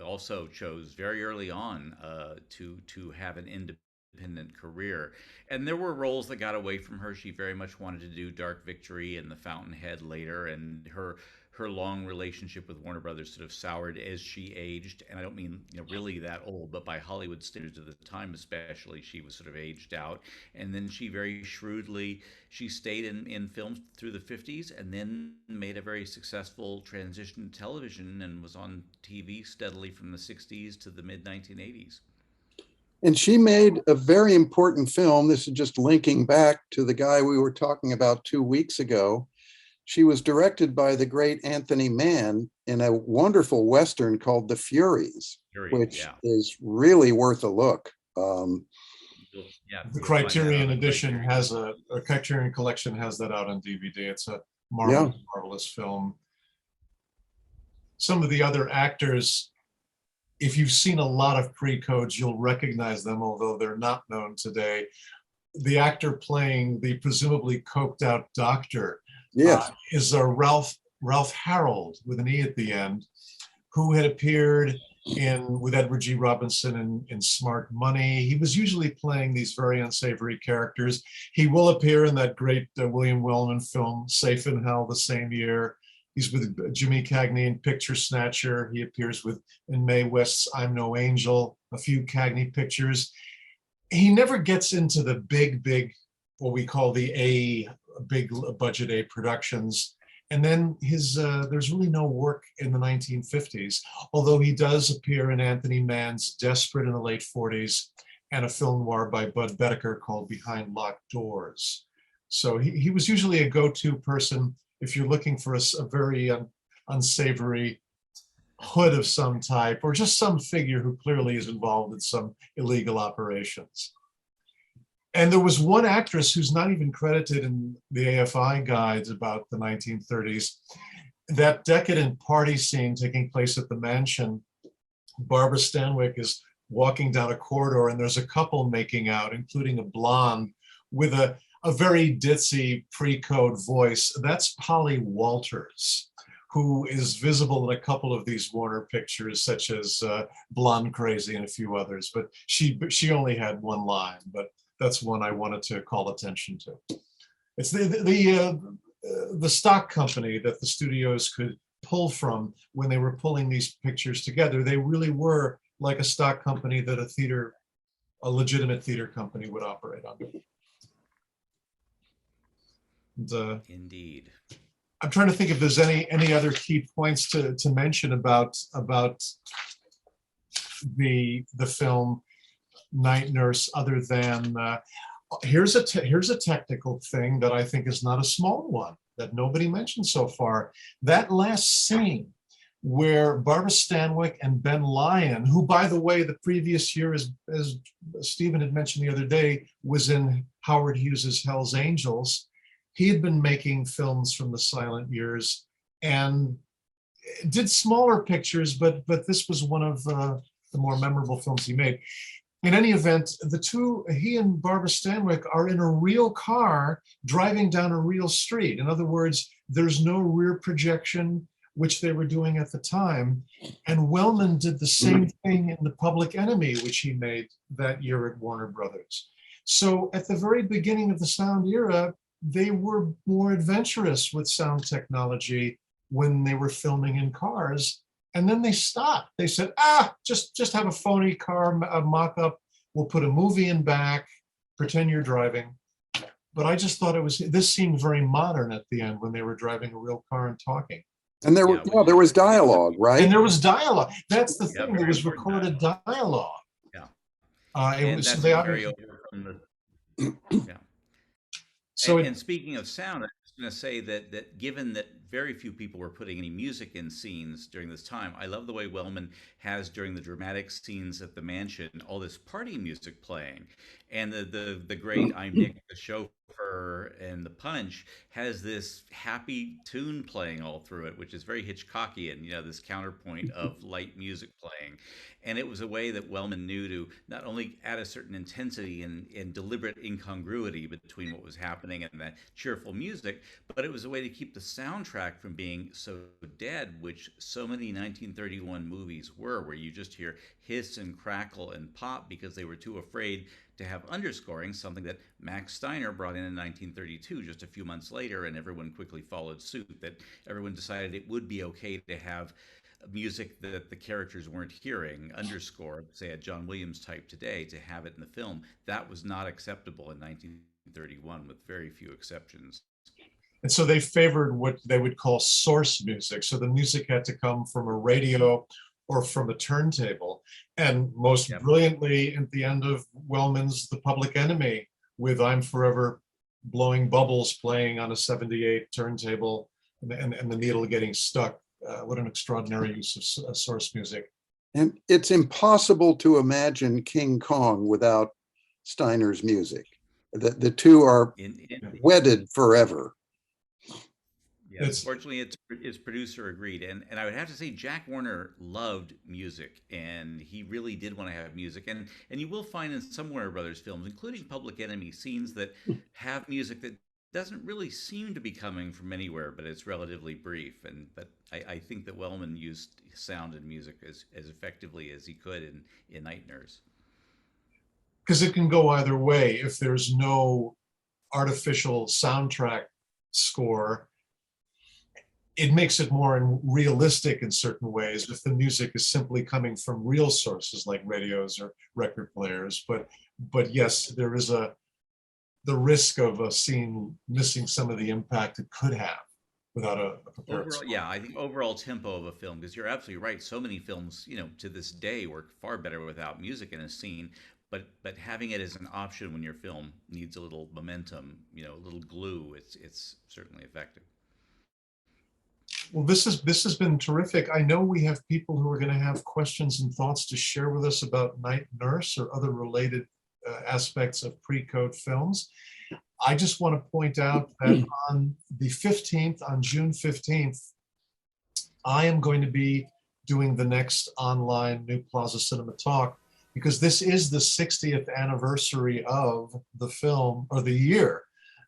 also chose very early on to have an independent career. And there were roles that got away from her. She very much wanted to do Dark Victory and The Fountainhead later, and her long relationship with Warner Brothers sort of soured as she aged. And I don't mean, really that old, but by Hollywood standards of the time especially, she was sort of aged out. And then she very shrewdly, she stayed in films through the 50s and then made a very successful transition to television and was on TV steadily from the 60s to the mid 1980s. And she made a very important film. This is just linking back to the guy we were talking about 2 weeks ago. She was directed by the great Anthony Mann in a wonderful Western called The Furies, which is really worth a look. The Criterion edition has a Criterion collection has that out on DVD. It's a marvelous film. Some of the other actors, if you've seen a lot of pre-codes, you'll recognize them, although they're not known today. The actor playing the presumably coked out doctor is Ralph Harold with an E at the end, who had appeared with Edward G. Robinson in Smart Money. He was usually playing these very unsavory characters. He will appear in that great William Wellman film, Safe in Hell, the same year. He's with Jimmy Cagney in Picture Snatcher. He appears in Mae West's I'm No Angel, a few Cagney pictures. He never gets into the big, what we call the big budget A productions. And then there's really no work in the 1950s, although he does appear in Anthony Mann's Desperate in the late 40s and a film noir by Bud Bedecker called Behind Locked Doors. So he was usually a go-to person if you're looking for a very unsavory hood of some type, or just some figure who clearly is involved in some illegal operations. And there was one actress who's not even credited in the AFI guides about the 1930s. That decadent party scene taking place at the mansion, Barbara Stanwyck is walking down a corridor and there's a couple making out, including a blonde with a very ditzy pre-code voice. That's Polly Walters, who is visible in a couple of these Warner pictures, such as Blonde Crazy and a few others. But she only had one line, but that's one I wanted to call attention to. It's the stock company that the studios could pull from when they were pulling these pictures together. They really were like a stock company that a legitimate theater company would operate under. Indeed. I'm trying to think if there's any other key points to mention about the film Night Nurse, other than here's a technical thing that I think is not a small one that nobody mentioned so far. That last scene where Barbara Stanwyck and Ben Lyon, who, by the way, the previous year, as Stephen had mentioned the other day, was in Howard Hughes's Hell's Angels. He had been making films from the silent years and did smaller pictures, but this was one of the more memorable films he made. In any event, he and Barbara Stanwyck are in a real car driving down a real street. In other words, there's no rear projection, which they were doing at the time. And Wellman did the same thing in The Public Enemy, which he made that year at Warner Brothers. So at the very beginning of the sound era, they were more adventurous with sound technology when they were filming in cars. And then they stopped. They said, just have a phony car, a mock-up. We'll put a movie in back, pretend you're driving. But I just thought this seemed very modern at the end when they were driving a real car and talking. And there was dialogue, right? And there was dialogue. That's the thing. There was recorded dialogue. Yeah. It was so they So, and speaking of sound, I was going to say that given that very few people were putting any music in scenes during this time, I love the way Wellman has, during the dramatic scenes at the mansion, all this party music playing. And the great I'm Nick, the chauffeur, and The Punch has this happy tune playing all through it, which is very Hitchcockian, this counterpoint of light music playing. And it was a way that Wellman knew to not only add a certain intensity and deliberate incongruity between what was happening and that cheerful music, but it was a way to keep the soundtrack from being so dead, which so many 1931 movies were, where you just hear hiss and crackle and pop because they were too afraid to have underscoring, something that Max Steiner brought in 1932, just a few months later, and everyone quickly followed suit, that everyone decided it would be okay to have music that the characters weren't hearing, underscore, say a John Williams type today, to have it in the film. That was not acceptable in 1931, with very few exceptions. And so they favored what they would call source music. So the music had to come from a radio or from a turntable. And most brilliantly, at the end of Wellman's The Public Enemy, with I'm Forever Blowing Bubbles playing on a 78 turntable and the needle getting stuck. What an extraordinary use of source music. And it's impossible to imagine King Kong without Steiner's music. The two are wedded forever. Yeah, fortunately, its producer agreed, and I would have to say Jack Warner loved music, and he really did want to have music, and you will find in some Warner Brothers films, including Public Enemy, scenes that have music that doesn't really seem to be coming from anywhere, but it's relatively brief. But I think that Wellman used sound and music as effectively as he could in Night Nurse. Because it can go either way. If there's no artificial soundtrack score, it makes it more realistic in certain ways if the music is simply coming from real sources like radios or record players. But yes, there is the risk of a scene missing some of the impact it could have without a prepared score. Yeah, I think overall tempo of a film, because you're absolutely right. So many films, to this day work far better without music in a scene. But having it as an option when your film needs a little momentum, a little glue, it's certainly effective. Well, this has been terrific. I know we have people who are going to have questions and thoughts to share with us about Night Nurse or other related aspects of pre-code films. I just want to point out that on the 15th, on June 15th, I am going to be doing the next online New Plaza Cinema Talk, because this is the 60th anniversary of the film, or the year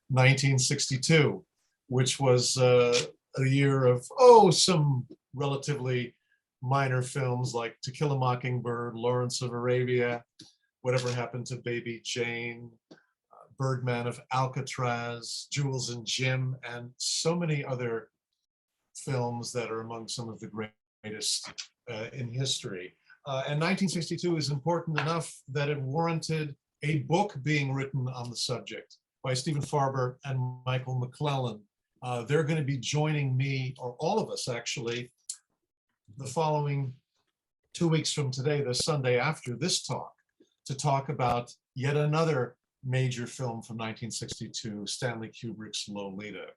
1962, which was a year of, some relatively minor films like To Kill a Mockingbird, Lawrence of Arabia, Whatever Happened to Baby Jane, Birdman of Alcatraz, Jules and Jim, and so many other films that are among some of the greatest in history. And 1962 is important enough that it warranted a book being written on the subject by Stephen Farber and Michael McClellan. They're going to be joining me, or all of us actually, the following 2 weeks from today, the Sunday after this talk, to talk about yet another major film from 1962, Stanley Kubrick's Lolita.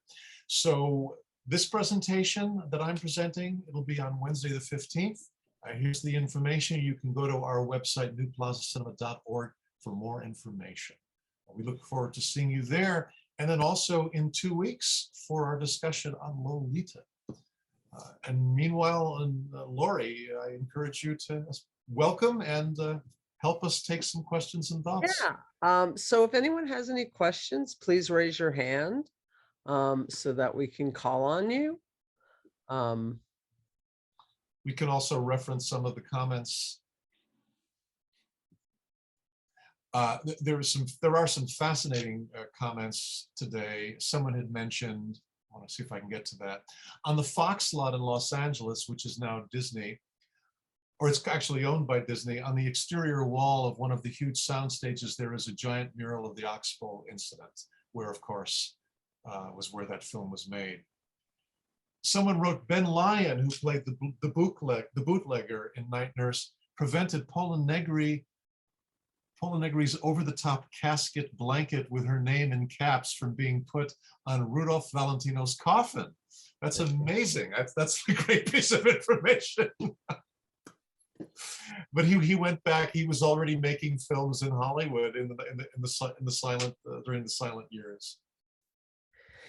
So this presentation that I'm presenting, it'll be on Wednesday the 15th. Here's the information. You can go to our website, newplazacinema.org, for more information. We look forward to seeing you there. And then also in 2 weeks for our discussion on Lolita. And meanwhile, Lori, I encourage you to welcome and help us take some questions and thoughts. Yeah. So if anyone has any questions, please raise your hand so that we can call on you. We can also reference some of the comments. There are some fascinating comments today. Someone had mentioned, I want to see if I can get to that, on the Fox lot in Los Angeles, which is now Disney, or it's actually owned by Disney. On the exterior wall of one of the huge sound stages, there is a giant mural of the Oxbow incident, where, of course, was where that film was made. Someone wrote, Ben Lyon, who played the bootlegger in Night Nurse, prevented Paula Negri's over-the-top casket blanket with her name in caps from being put on Rudolph Valentino's coffin. That's amazing. That's a great piece of information. but he went back. He was already making films in Hollywood in the silent during the silent years.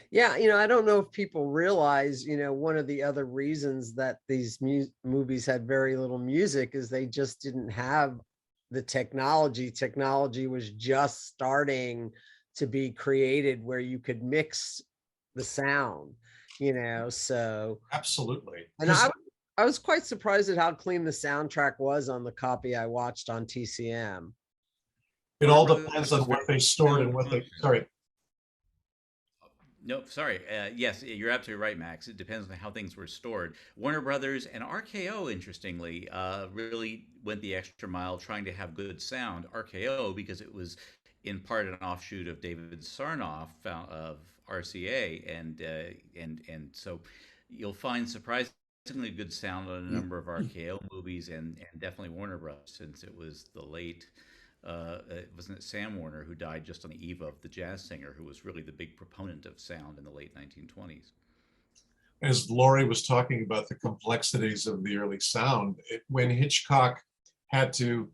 Yeah, I don't know if people realize, one of the other reasons that these movies had very little music is they just didn't have the technology. Technology was just starting to be created where you could mix the sound, so. Absolutely. And I was quite surprised at how clean the soundtrack was on the copy I watched on TCM. It all depends on what they stored and what they, sorry. No, sorry. Yes, you're absolutely right, Max. It depends on how things were stored. Warner Brothers and RKO, interestingly, really went the extra mile trying to have good sound. RKO, because it was in part an offshoot of David Sarnoff of RCA, and so you'll find surprisingly good sound on a number of RKO movies, and definitely Warner Bros. Since it was the late. Wasn't it Sam Warner who died just on the eve of, the jazz singer who was really the big proponent of sound in the late 1920s? As Laurie was talking about the complexities of the early sound, when Hitchcock had to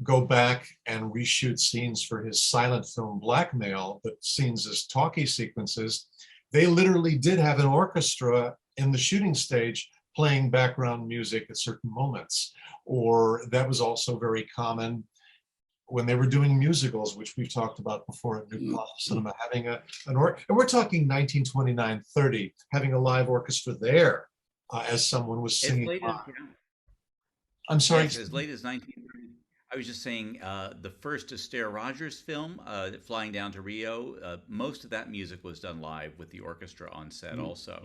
go back and reshoot scenes for his silent film Blackmail, but scenes as talkie sequences, they literally did have an orchestra in the shooting stage playing background music at certain moments. Or that was also very common when they were doing musicals, which we've talked about before at New Plaza Cinema, having and we're talking 1929, 30, having a live orchestra there as someone was singing. I'm sorry. Yes, as late as 1930. I was just saying the first Astaire Rogers film, Flying Down to Rio, most of that music was done live with the orchestra on set also.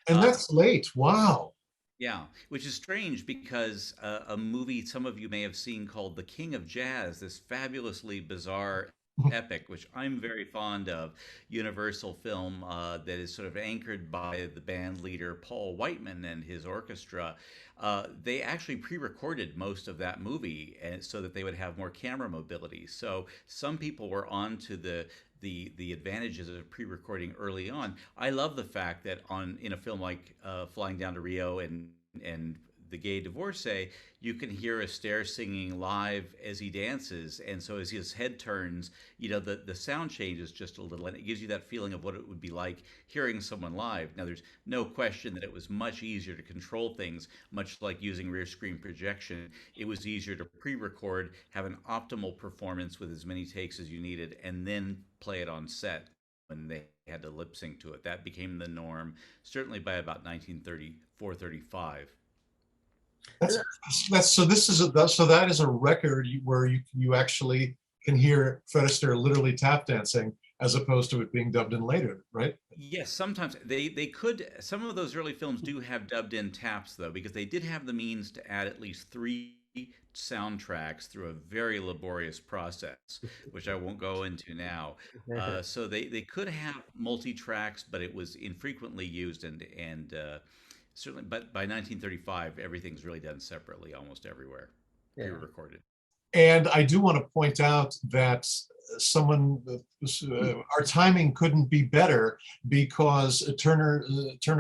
And that's late, wow. Yeah, which is strange because a movie some of you may have seen called The King of Jazz, this fabulously bizarre epic, which I'm very fond of, Universal film that is sort of anchored by the band leader Paul Whiteman and his orchestra. They actually pre-recorded most of that movie so that they would have more camera mobility. So some people were on to the advantages of pre-recording early on. I love the fact that in a film like Flying Down to Rio and The Gay Divorcee, you can hear Astaire singing live as he dances, and so as his head turns, the sound changes just a little, and it gives you that feeling of what it would be like hearing someone live. Now, there's no question that it was much easier to control things, much like using rear screen projection. It was easier to pre-record, have an optimal performance with as many takes as you needed, and then play it on set when they had to lip sync to it. That became the norm, certainly by about 1934, 35. So that is a record where you actually can hear Fred Astaire literally tap dancing as opposed to it being dubbed in later, right? Yes, sometimes they could. Some of those early films do have dubbed in taps though, because they did have the means to add at least 3 soundtracks through a very laborious process, which I won't go into now. So they could have multi-tracks, but it was infrequently used and certainly, but by 1935, everything's really done separately almost everywhere, pre-recorded. And I do want to point out that our timing couldn't be better because Turner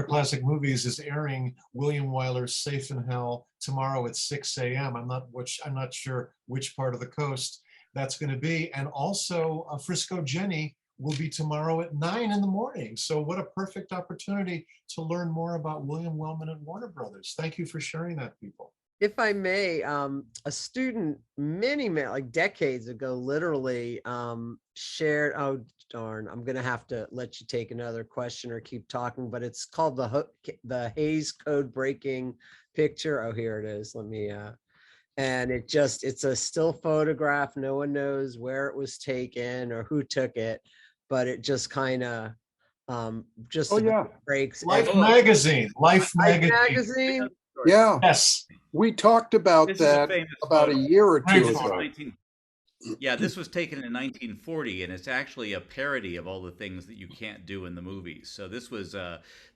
Classic Movies is airing William Wyler's Safe in Hell tomorrow at 6 a.m. I'm not sure which part of the coast that's going to be, and also Frisco Jenny will be tomorrow at 9 in the morning. So what a perfect opportunity to learn more about William Wellman and Warner Brothers. Thank you for sharing that, people. If I may, a student many like decades ago, literally shared, oh darn, I'm gonna have to let you take another question or keep talking, but it's called the Hays Code breaking picture. Oh, here it is. Let me, and it's a still photograph. No one knows where it was taken or who took it, but it just kind of breaks. Life magazine. Yeah. Yes. We talked about that about a year or two ago. Yeah, this was taken in 1940, and it's actually a parody of all the things that you can't do in the movies. So this was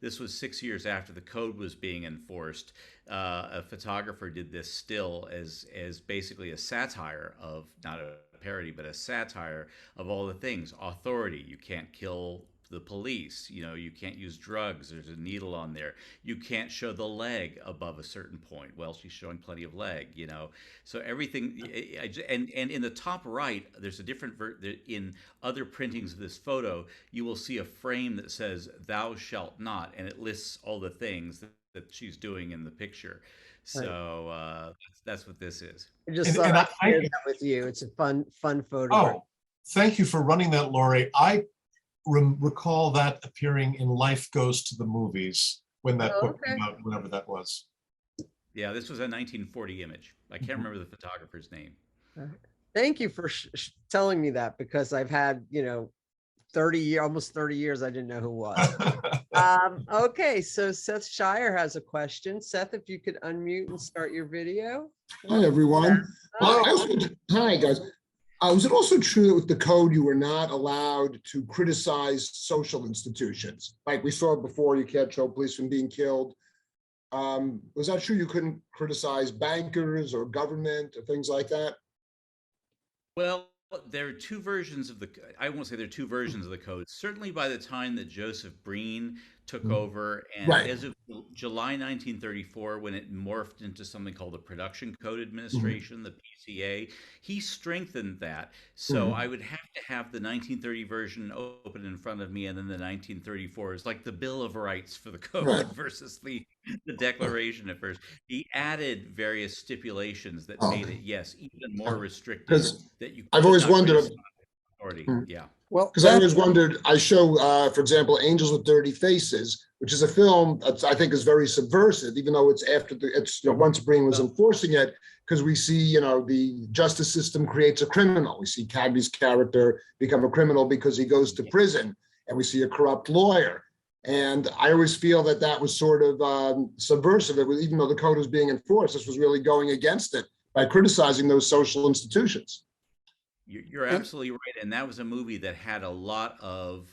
6 years after the code was being enforced. A photographer did this still as basically a satire of, not a parody, but a satire of all the things. Authority, you can't kill the police. You know, you can't use drugs. There's a needle on there. You can't show the leg above a certain point. Well, she's showing plenty of leg, you know. So everything, and in the top right, there's a different, in other printings of this photo, you will see a frame that says, "Thou shalt not," and it lists all the things that she's doing in the picture. So that's what this is. I just thought I'd share that with you. It's a fun photograph. Oh, thank you for running that, Lori. I recall that appearing in Life Goes to the Movies when that book came out, whenever that was. Yeah, this was a 1940 image. I can't remember the photographer's name. Thank you for telling me that, because I've had, you know, almost 30 years, I didn't know who was. Okay, so Seth Shire has a question. Seth, if you could unmute and start your video. Hi, everyone. Hi, guys. Was it also true that with the code, you were not allowed to criticize social institutions? Like we saw before, you can't show policemen being killed. Was that true? You couldn't criticize bankers or government or things like that? Well, there are two versions of I won't say there are two versions of the code. Certainly by the time that Joseph Breen took over, and as of July 1934, when it morphed into something called the Production Code Administration, the PCA, he strengthened that. So I would have to have the 1930 version open in front of me, and then the 1934 is like the Bill of Rights for the code versus the Declaration at first. He added various stipulations that made it, yes, even more restrictive. That you I've always wondered. Yeah. Well, because I always wondered, I show, for example, Angels with Dirty Faces, which is a film that I think is very subversive, even though it's after once Breen was enforcing it, because we see, you know, the justice system creates a criminal. We see Cagney's character become a criminal because he goes to prison, and we see a corrupt lawyer. And I always feel that that was sort of subversive. It was, even though the code was being enforced, this was really going against it by criticizing those social institutions. You're absolutely right, and that was a movie that had a lot of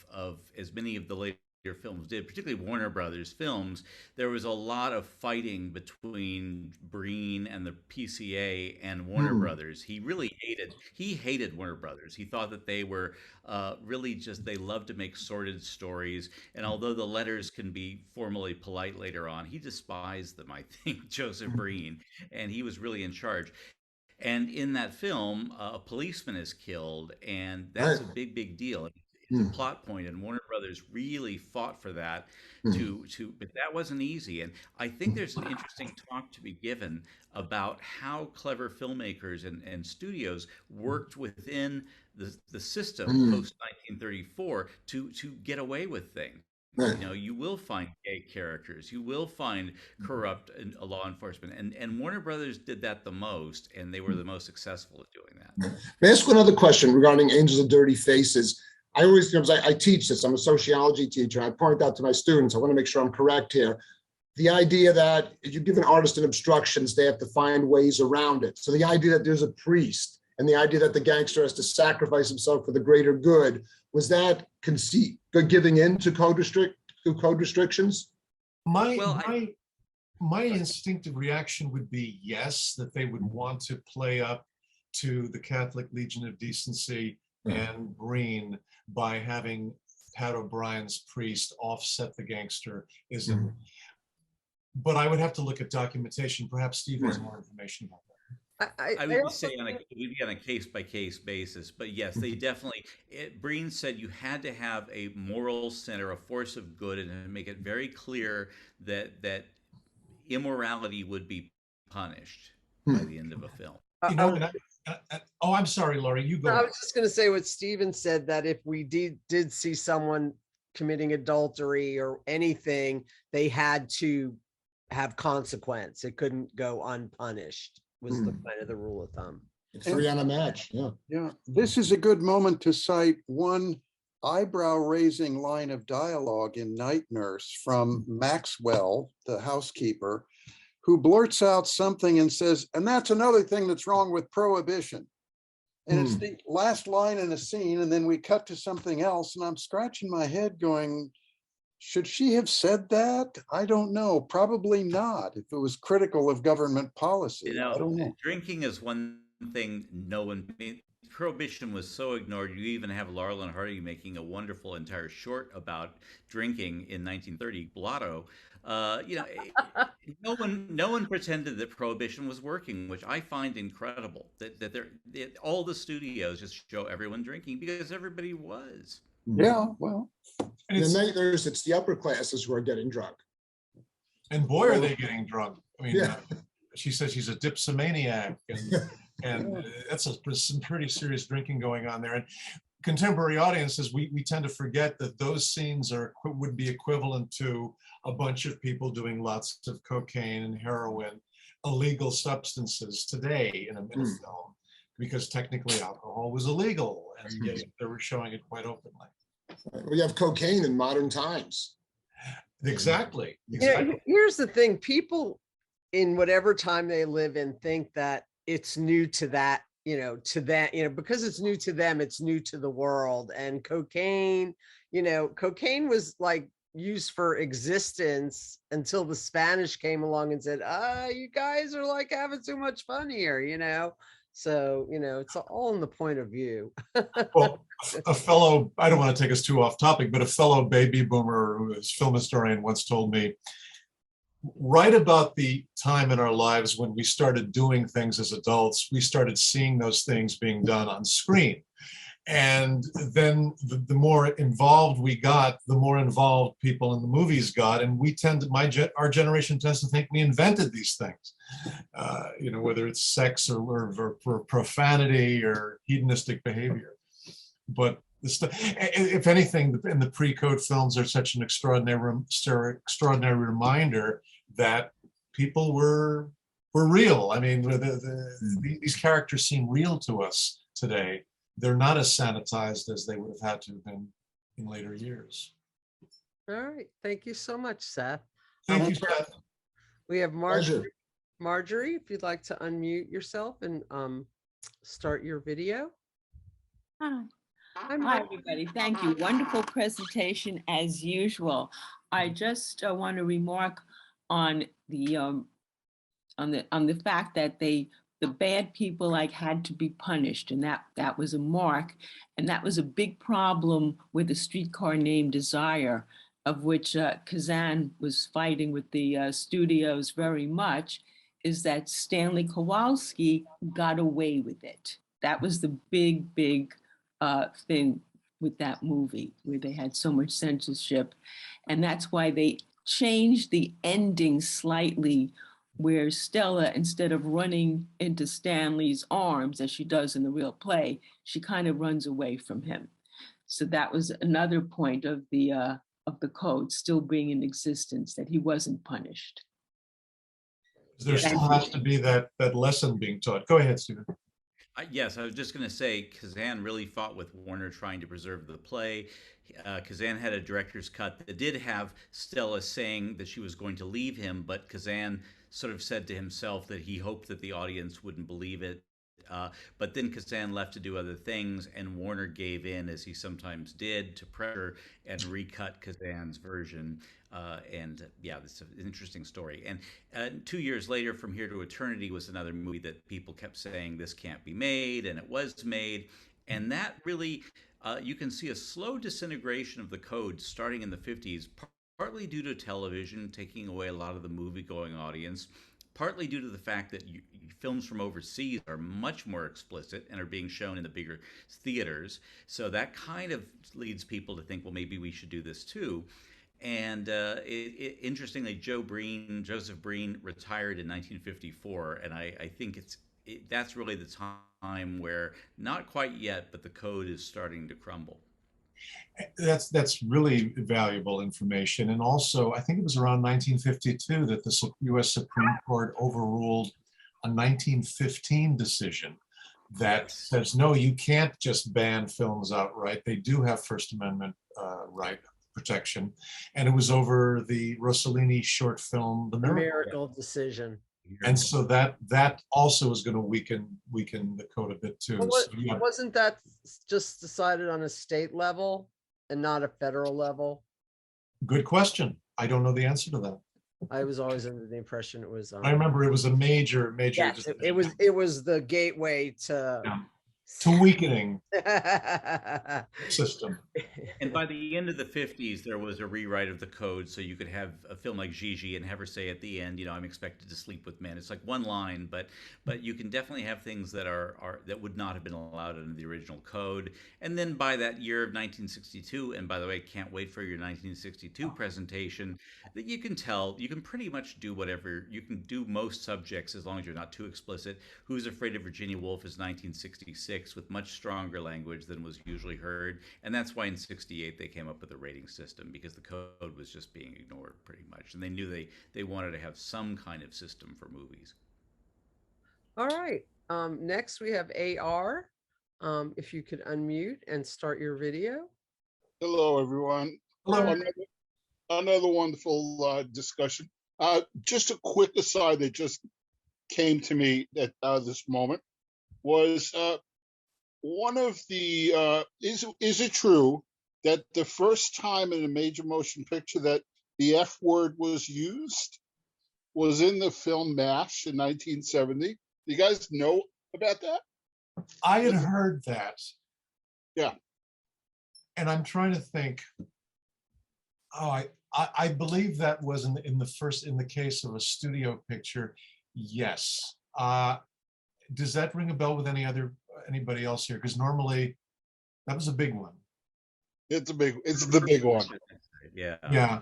as many of the later films did, particularly Warner Brothers films. There was a lot of fighting between Breen and the PCA and Warner Brothers. He really hated Warner Brothers. He thought that they were really just, they loved to make sordid stories. And although the letters can be formally polite later on, he despised them, I think, Joseph Breen, and he was really in charge. And in that film, a policeman is killed, and that's a big deal. It's a plot point, and Warner Brothers really fought for that. But that wasn't easy. And I think there's an interesting talk to be given about how clever filmmakers and studios worked within the system post 1934 to get away with things. You know, you will find gay characters, you will find corrupt law enforcement, and Warner Brothers did that the most, and they were the most successful at doing that. May I ask another question regarding Angels of Dirty Faces? I always, you know, I teach this, I'm a sociology teacher. I point out to my students, I want to make sure I'm correct here. The idea that if you give an artist an obstructions, they have to find ways around it. So the idea that there's a priest and the idea that the gangster has to sacrifice himself for the greater good, was that conceit, giving in to code restrictions? My instinctive reaction would be yes, that they would want to play up to the Catholic Legion of Decency and Breen by having Pat O'Brien's priest offset the gangsterism. But I would have to look at documentation. Perhaps Steve has more information about that. I would say it would be on a case-by-case basis, but yes, they definitely. Breen said you had to have a moral center, a force of good, and make it very clear that immorality would be punished by the end of a film. You know, I'm sorry, Laurie. You go. I was just going to say what Stephen said, that if we did see someone committing adultery or anything, they had to have consequence. It couldn't go unpunished. Was the kind of the rule of thumb. It's 3 on a match. Yeah. This is a good moment to cite one eyebrow-raising line of dialogue in Night Nurse from Maxwell, the housekeeper, who blurts out something and says, and that's another thing that's wrong with prohibition. And it's the last line in a scene, and then we cut to something else, and I'm scratching my head going, should she have said that? I don't know. Probably not, if it was critical of government policy. You know, I don't know. Drinking is one thing no one, Prohibition was so ignored. You even have Laurel and Hardy making a wonderful entire short about drinking in 1930, Blotto. You know, no one pretended that Prohibition was working, which I find incredible. That all the studios just show everyone drinking because everybody was. Yeah, well, And it's the upper classes who are getting drunk. And boy, are they getting drunk. I mean, Yeah. she says she's a dipsomaniac, and that's some pretty serious drinking going on there. And contemporary audiences, we tend to forget that those scenes would be equivalent to a bunch of people doing lots of cocaine and heroin, illegal substances today in a film, because technically alcohol was illegal, and yet they were showing it quite openly. We have cocaine in modern times. Exactly. Here's the thing: people in whatever time they live in think that it's new to that, because it's new to them, it's new to the world. And cocaine was like used for existence until the Spanish came along and said, you guys are like having too much fun here, So, it's all in the point of view. Well, I don't want to take us too off topic, but a fellow baby boomer who is film historian once told me, right about the time in our lives when we started doing things as adults, we started seeing those things being done on screen. And then the more involved we got, the more involved people in the movies got. And our generation tends to think we invented these things, whether it's sex or profanity or hedonistic behavior. But if anything, in the pre-code films are such an extraordinary reminder that people were real. I mean, these characters seem real to us today. They're not as sanitized as they would have had to have been in later years. All right. Thank you so much, Seth. Thank you, Seth. We have Marjorie. Pleasure. Marjorie, if you'd like to unmute yourself and start your video. Hi, everybody. Thank you. Wonderful presentation as usual. I just want to remark on the fact that the bad people had to be punished, and that was a mark, and that was a big problem with A Streetcar Named Desire, of which Kazan was fighting with the studios very much, is that Stanley Kowalski got away with it. That was the big thing with that movie, where they had so much censorship, and that's why they changed the ending slightly, where Stella, instead of running into Stanley's arms as she does in the real play, she kind of runs away from him. So that was another point of the code still being in existence, that he wasn't punished. There still has to be that lesson being taught. Go ahead, Stephen. Yes, I was just going to say, Kazan really fought with Warner trying to preserve the play. Kazan had a director's cut that did have Stella saying that she was going to leave him, but Kazan sort of said to himself that he hoped that the audience wouldn't believe it. But then Kazan left to do other things, and Warner gave in, as he sometimes did, to pressure and recut Kazan's version. It's an interesting story. And 2 years later, From Here to Eternity was another movie that people kept saying this can't be made, and it was made. And that really, you can see a slow disintegration of the code starting in the 50s, partly due to television taking away a lot of the movie-going audience, partly due to the fact that films from overseas are much more explicit and are being shown in the bigger theaters. So that kind of leads people to think, well, maybe we should do this too. And interestingly, Joseph Breen retired in 1954, and I think that's really the time where, not quite yet, but the code is starting to crumble. That's really valuable information. And also, I think it was around 1952 that the U.S. Supreme Court overruled a 1915 decision that says, no, you can't just ban films outright. They do have First Amendment right protection. And it was over the Rossellini short film, The Miracle Decision. And so that also is going to weaken the code a bit too. Wasn't that just decided on a state level and not a federal level? Good question. I don't know the answer to that. I was always under the impression it was. I remember it was a major. Yes, it was the gateway to to weakening system. And by the end of the 50s, there was a rewrite of the code, so you could have a film like Gigi and have her say at the end, you know, I'm expected to sleep with men. It's like one line, but you can definitely have things that are that would not have been allowed under the original code. And then by that year of 1962, and by the way, can't wait for your 1962 presentation, that you can tell you can pretty much do whatever you can do most subjects as long as you're not too explicit. Who's Afraid of Virginia Woolf is 1966 with much stronger language than was usually heard, and that's why in 68 they came up with a rating system, because the code was just being ignored pretty much, and they knew they wanted to have some kind of system for movies. All right. Next we have AR. If you could unmute and start your video. Hello, everyone. Hello. Another wonderful discussion. Just a quick aside that just came to me at this moment was one of the is it true that the first time in a major motion picture that the F word was used was in the film MASH in 1970? You guys know about that? I had heard that. Yeah. And I'm trying to think. Oh, I believe that was in the case of a studio picture. Yes. Does that ring a bell with anybody else here? Because normally that was a big one. It's the big one. Yeah. Yeah.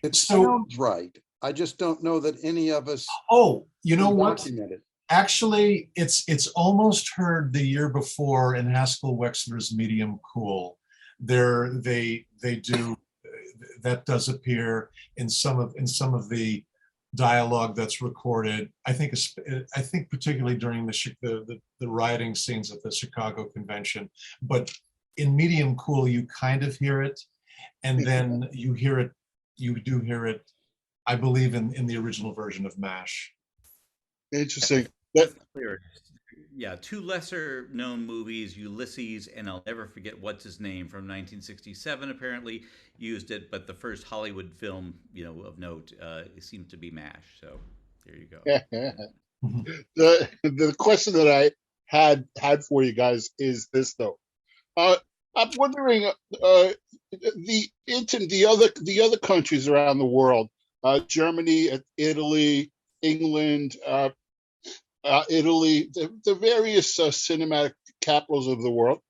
It sounds right. I just don't know that any of us. Oh, you know what? Documented. Actually, it's almost heard the year before in Haskell Wexler's Medium Cool. They do that does appear in some of the dialogue that's recorded. I think particularly during the rioting scenes at the Chicago convention. But in Medium Cool, you kind of hear it, and then you do hear it, I believe, in the original version of MASH. Interesting. Yeah, two lesser known movies, Ulysses and I'll Never Forget What's His Name from 1967 apparently used it, but the first Hollywood film, of note, seemed to be MASH. So there you go. The question that I had for you guys is this though. I'm wondering the other countries around the world, Germany, Italy, England, Italy, the various cinematic capitals of the world.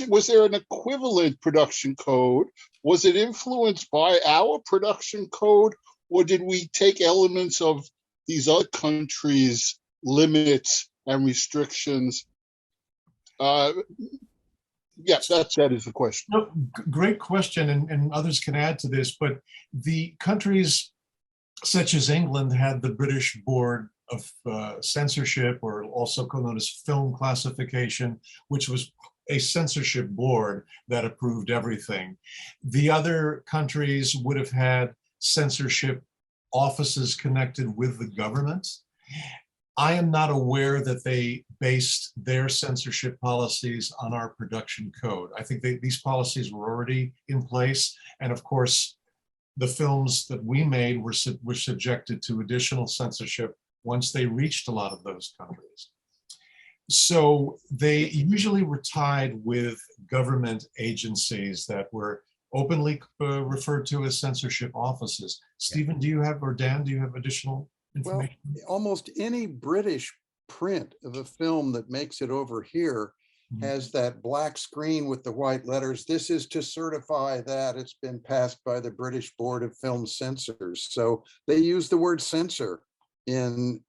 Was there an equivalent production code? Was it influenced by our production code, or did we take elements of these other countries' limits and restrictions? Yes, that is the question. No, great question, and others can add to this, but the countries such as England had the British Board of Censorship, or also known as Film Classification, which was a censorship board that approved everything. The other countries would have had censorship offices connected with the government. I am not aware that they based their censorship policies on our production code. I think these policies were already in place. And of course, the films that we made were subjected to additional censorship once they reached a lot of those countries. So they usually were tied with government agencies that were openly referred to as censorship offices. Stephen, Dan, do you have additional information? Well, almost any British print of a film that makes it over here has that black screen with the white letters. This is to certify that it's been passed by the British Board of Film Censors. So they use the word censor in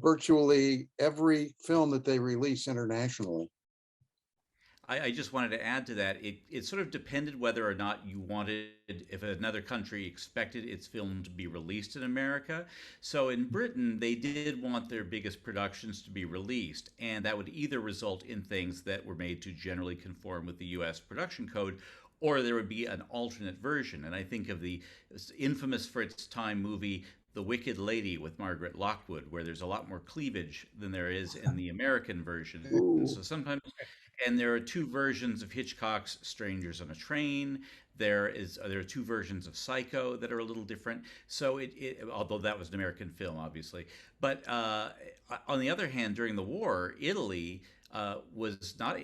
virtually every film that they release internationally. I just wanted to add to that. It sort of depended whether or not you wanted, if another country expected its film to be released in America. So in Britain, they did want their biggest productions to be released, and that would either result in things that were made to generally conform with the US production code, or there would be an alternate version. And I think of the infamous for its time movie, The Wicked Lady with Margaret Lockwood, where there's a lot more cleavage than there is in the American version. So sometimes And there are two versions of Hitchcock's Strangers on a Train. There are two versions of Psycho that are a little different. So although that was an American film, obviously, but on the other hand, during the war, Italy was not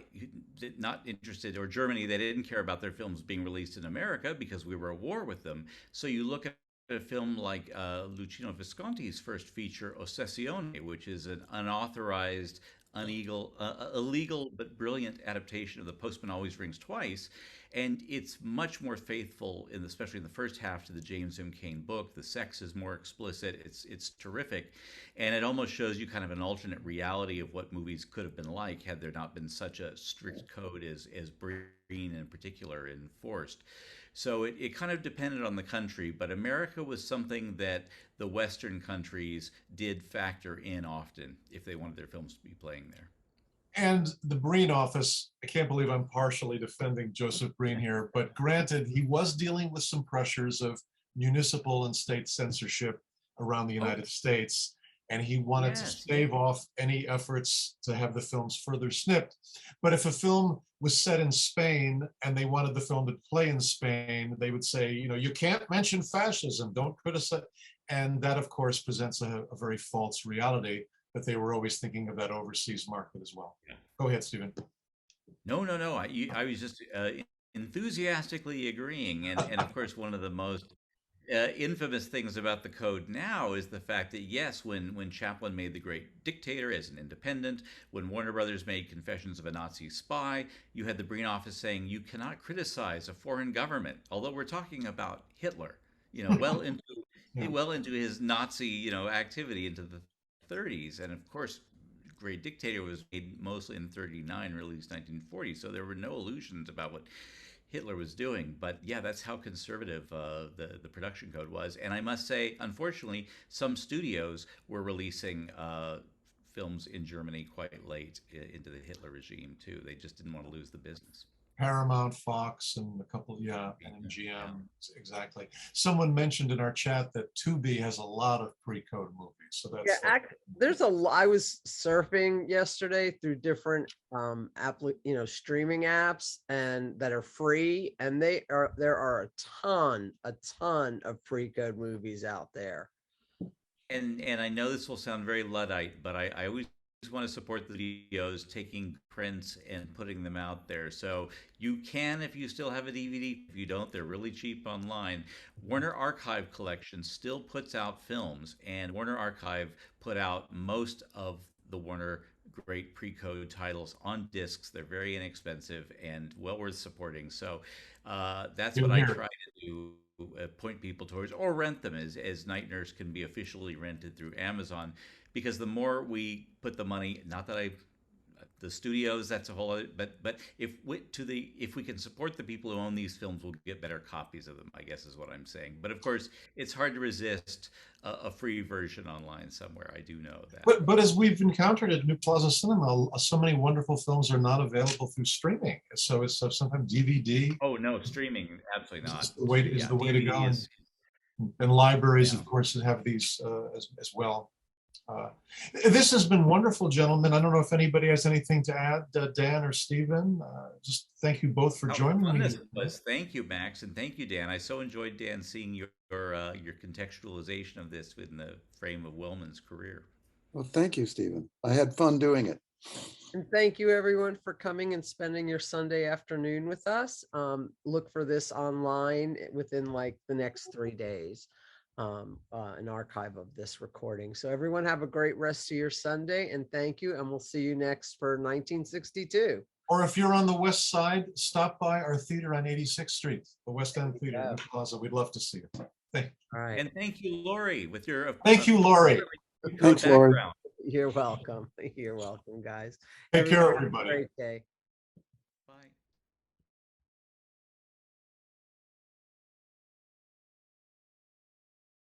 interested, or Germany, they didn't care about their films being released in America because we were at war with them. So you look at a film like Luchino Visconti's first feature, Ossessione, which is an unauthorized, illegal but brilliant adaptation of The Postman Always Rings Twice, and it's much more faithful, especially in the first half, to the James M. Cain book. The sex is more explicit. It's terrific, and it almost shows you kind of an alternate reality of what movies could have been like had there not been such a strict code as Breen in particular enforced. So it kind of depended on the country, but America was something that the Western countries did factor in often if they wanted their films to be playing there. And the Breen office, I can't believe I'm partially defending Joseph Breen here, but granted, he was dealing with some pressures of municipal and state censorship around the United States, and he wanted to stave off any efforts to have the films further snipped. But if a film was set in Spain and they wanted the film to play in Spain, they would say, you can't mention fascism, don't criticize. And that, of course, presents a very false reality, that they were always thinking of that overseas market as well. Yeah. Go ahead, Stephen. No. I was just enthusiastically agreeing. And of course, one of the most infamous things about the code now is the fact that, yes, when Chaplin made The Great Dictator as an independent, when Warner Brothers made Confessions of a Nazi Spy, you had the Breen office saying you cannot criticize a foreign government, although we're talking about Hitler, well into his Nazi, activity into the 30s. And of course, Great Dictator was made mostly in 39, released 1940. So there were no illusions about what Hitler was doing. But yeah, that's how conservative the production code was. And I must say, unfortunately, some studios were releasing films in Germany quite late into the Hitler regime too. They just didn't want to lose the business. Paramount, Fox, and a couple, and MGM, exactly. Someone mentioned in our chat that Tubi has a lot of pre-code movies, so that's there's I was surfing yesterday through different streaming apps and that are free, and there are a ton of pre-code movies out there. And I know this will sound very Luddite, but I always want to support the studios taking prints and putting them out there. So you can, if you still have a DVD. If you don't, they're really cheap online. Warner Archive Collection still puts out films, and Warner Archive put out most of the Warner great pre-code titles on discs. They're very inexpensive and well worth supporting. So that's what I try to do. Point people towards, or rent them, as Night Nurse can be officially rented through Amazon, because the more we put the money, not that the studios, that's a whole other, but if we can support the people who own these films, we'll get better copies of them, I guess is what I'm saying. But of course, it's hard to resist a free version online somewhere. I do know that. But as we've encountered at New Plaza Cinema, so many wonderful films are not available through streaming. So it's sometimes DVD. Oh no, streaming, absolutely not. Is the way to go. And libraries, of course, have these as well. This has been wonderful, gentlemen. I don't know if anybody has anything to add, Dan or Stephen. Just thank you both for joining me. Thank you, Max, and thank you, Dan. I so enjoyed, Dan, seeing your contextualization of this within the frame of Wellman's career. Well, thank you, Stephen. I had fun doing it. And thank you, everyone, for coming and spending your Sunday afternoon with us. Look for this online within the next 3 days. An archive of this recording. So everyone have a great rest of your Sunday, and thank you, and we'll see you next for 1962. Or if you're on the west side, stop by our theater on 86th Street, the West End Theater in the Plaza. We'd love to see you. All right. And thank you, Lori, with your thank you, Lori. Thanks, Lori. You're welcome. You're welcome, guys. Take care, everybody. Great day.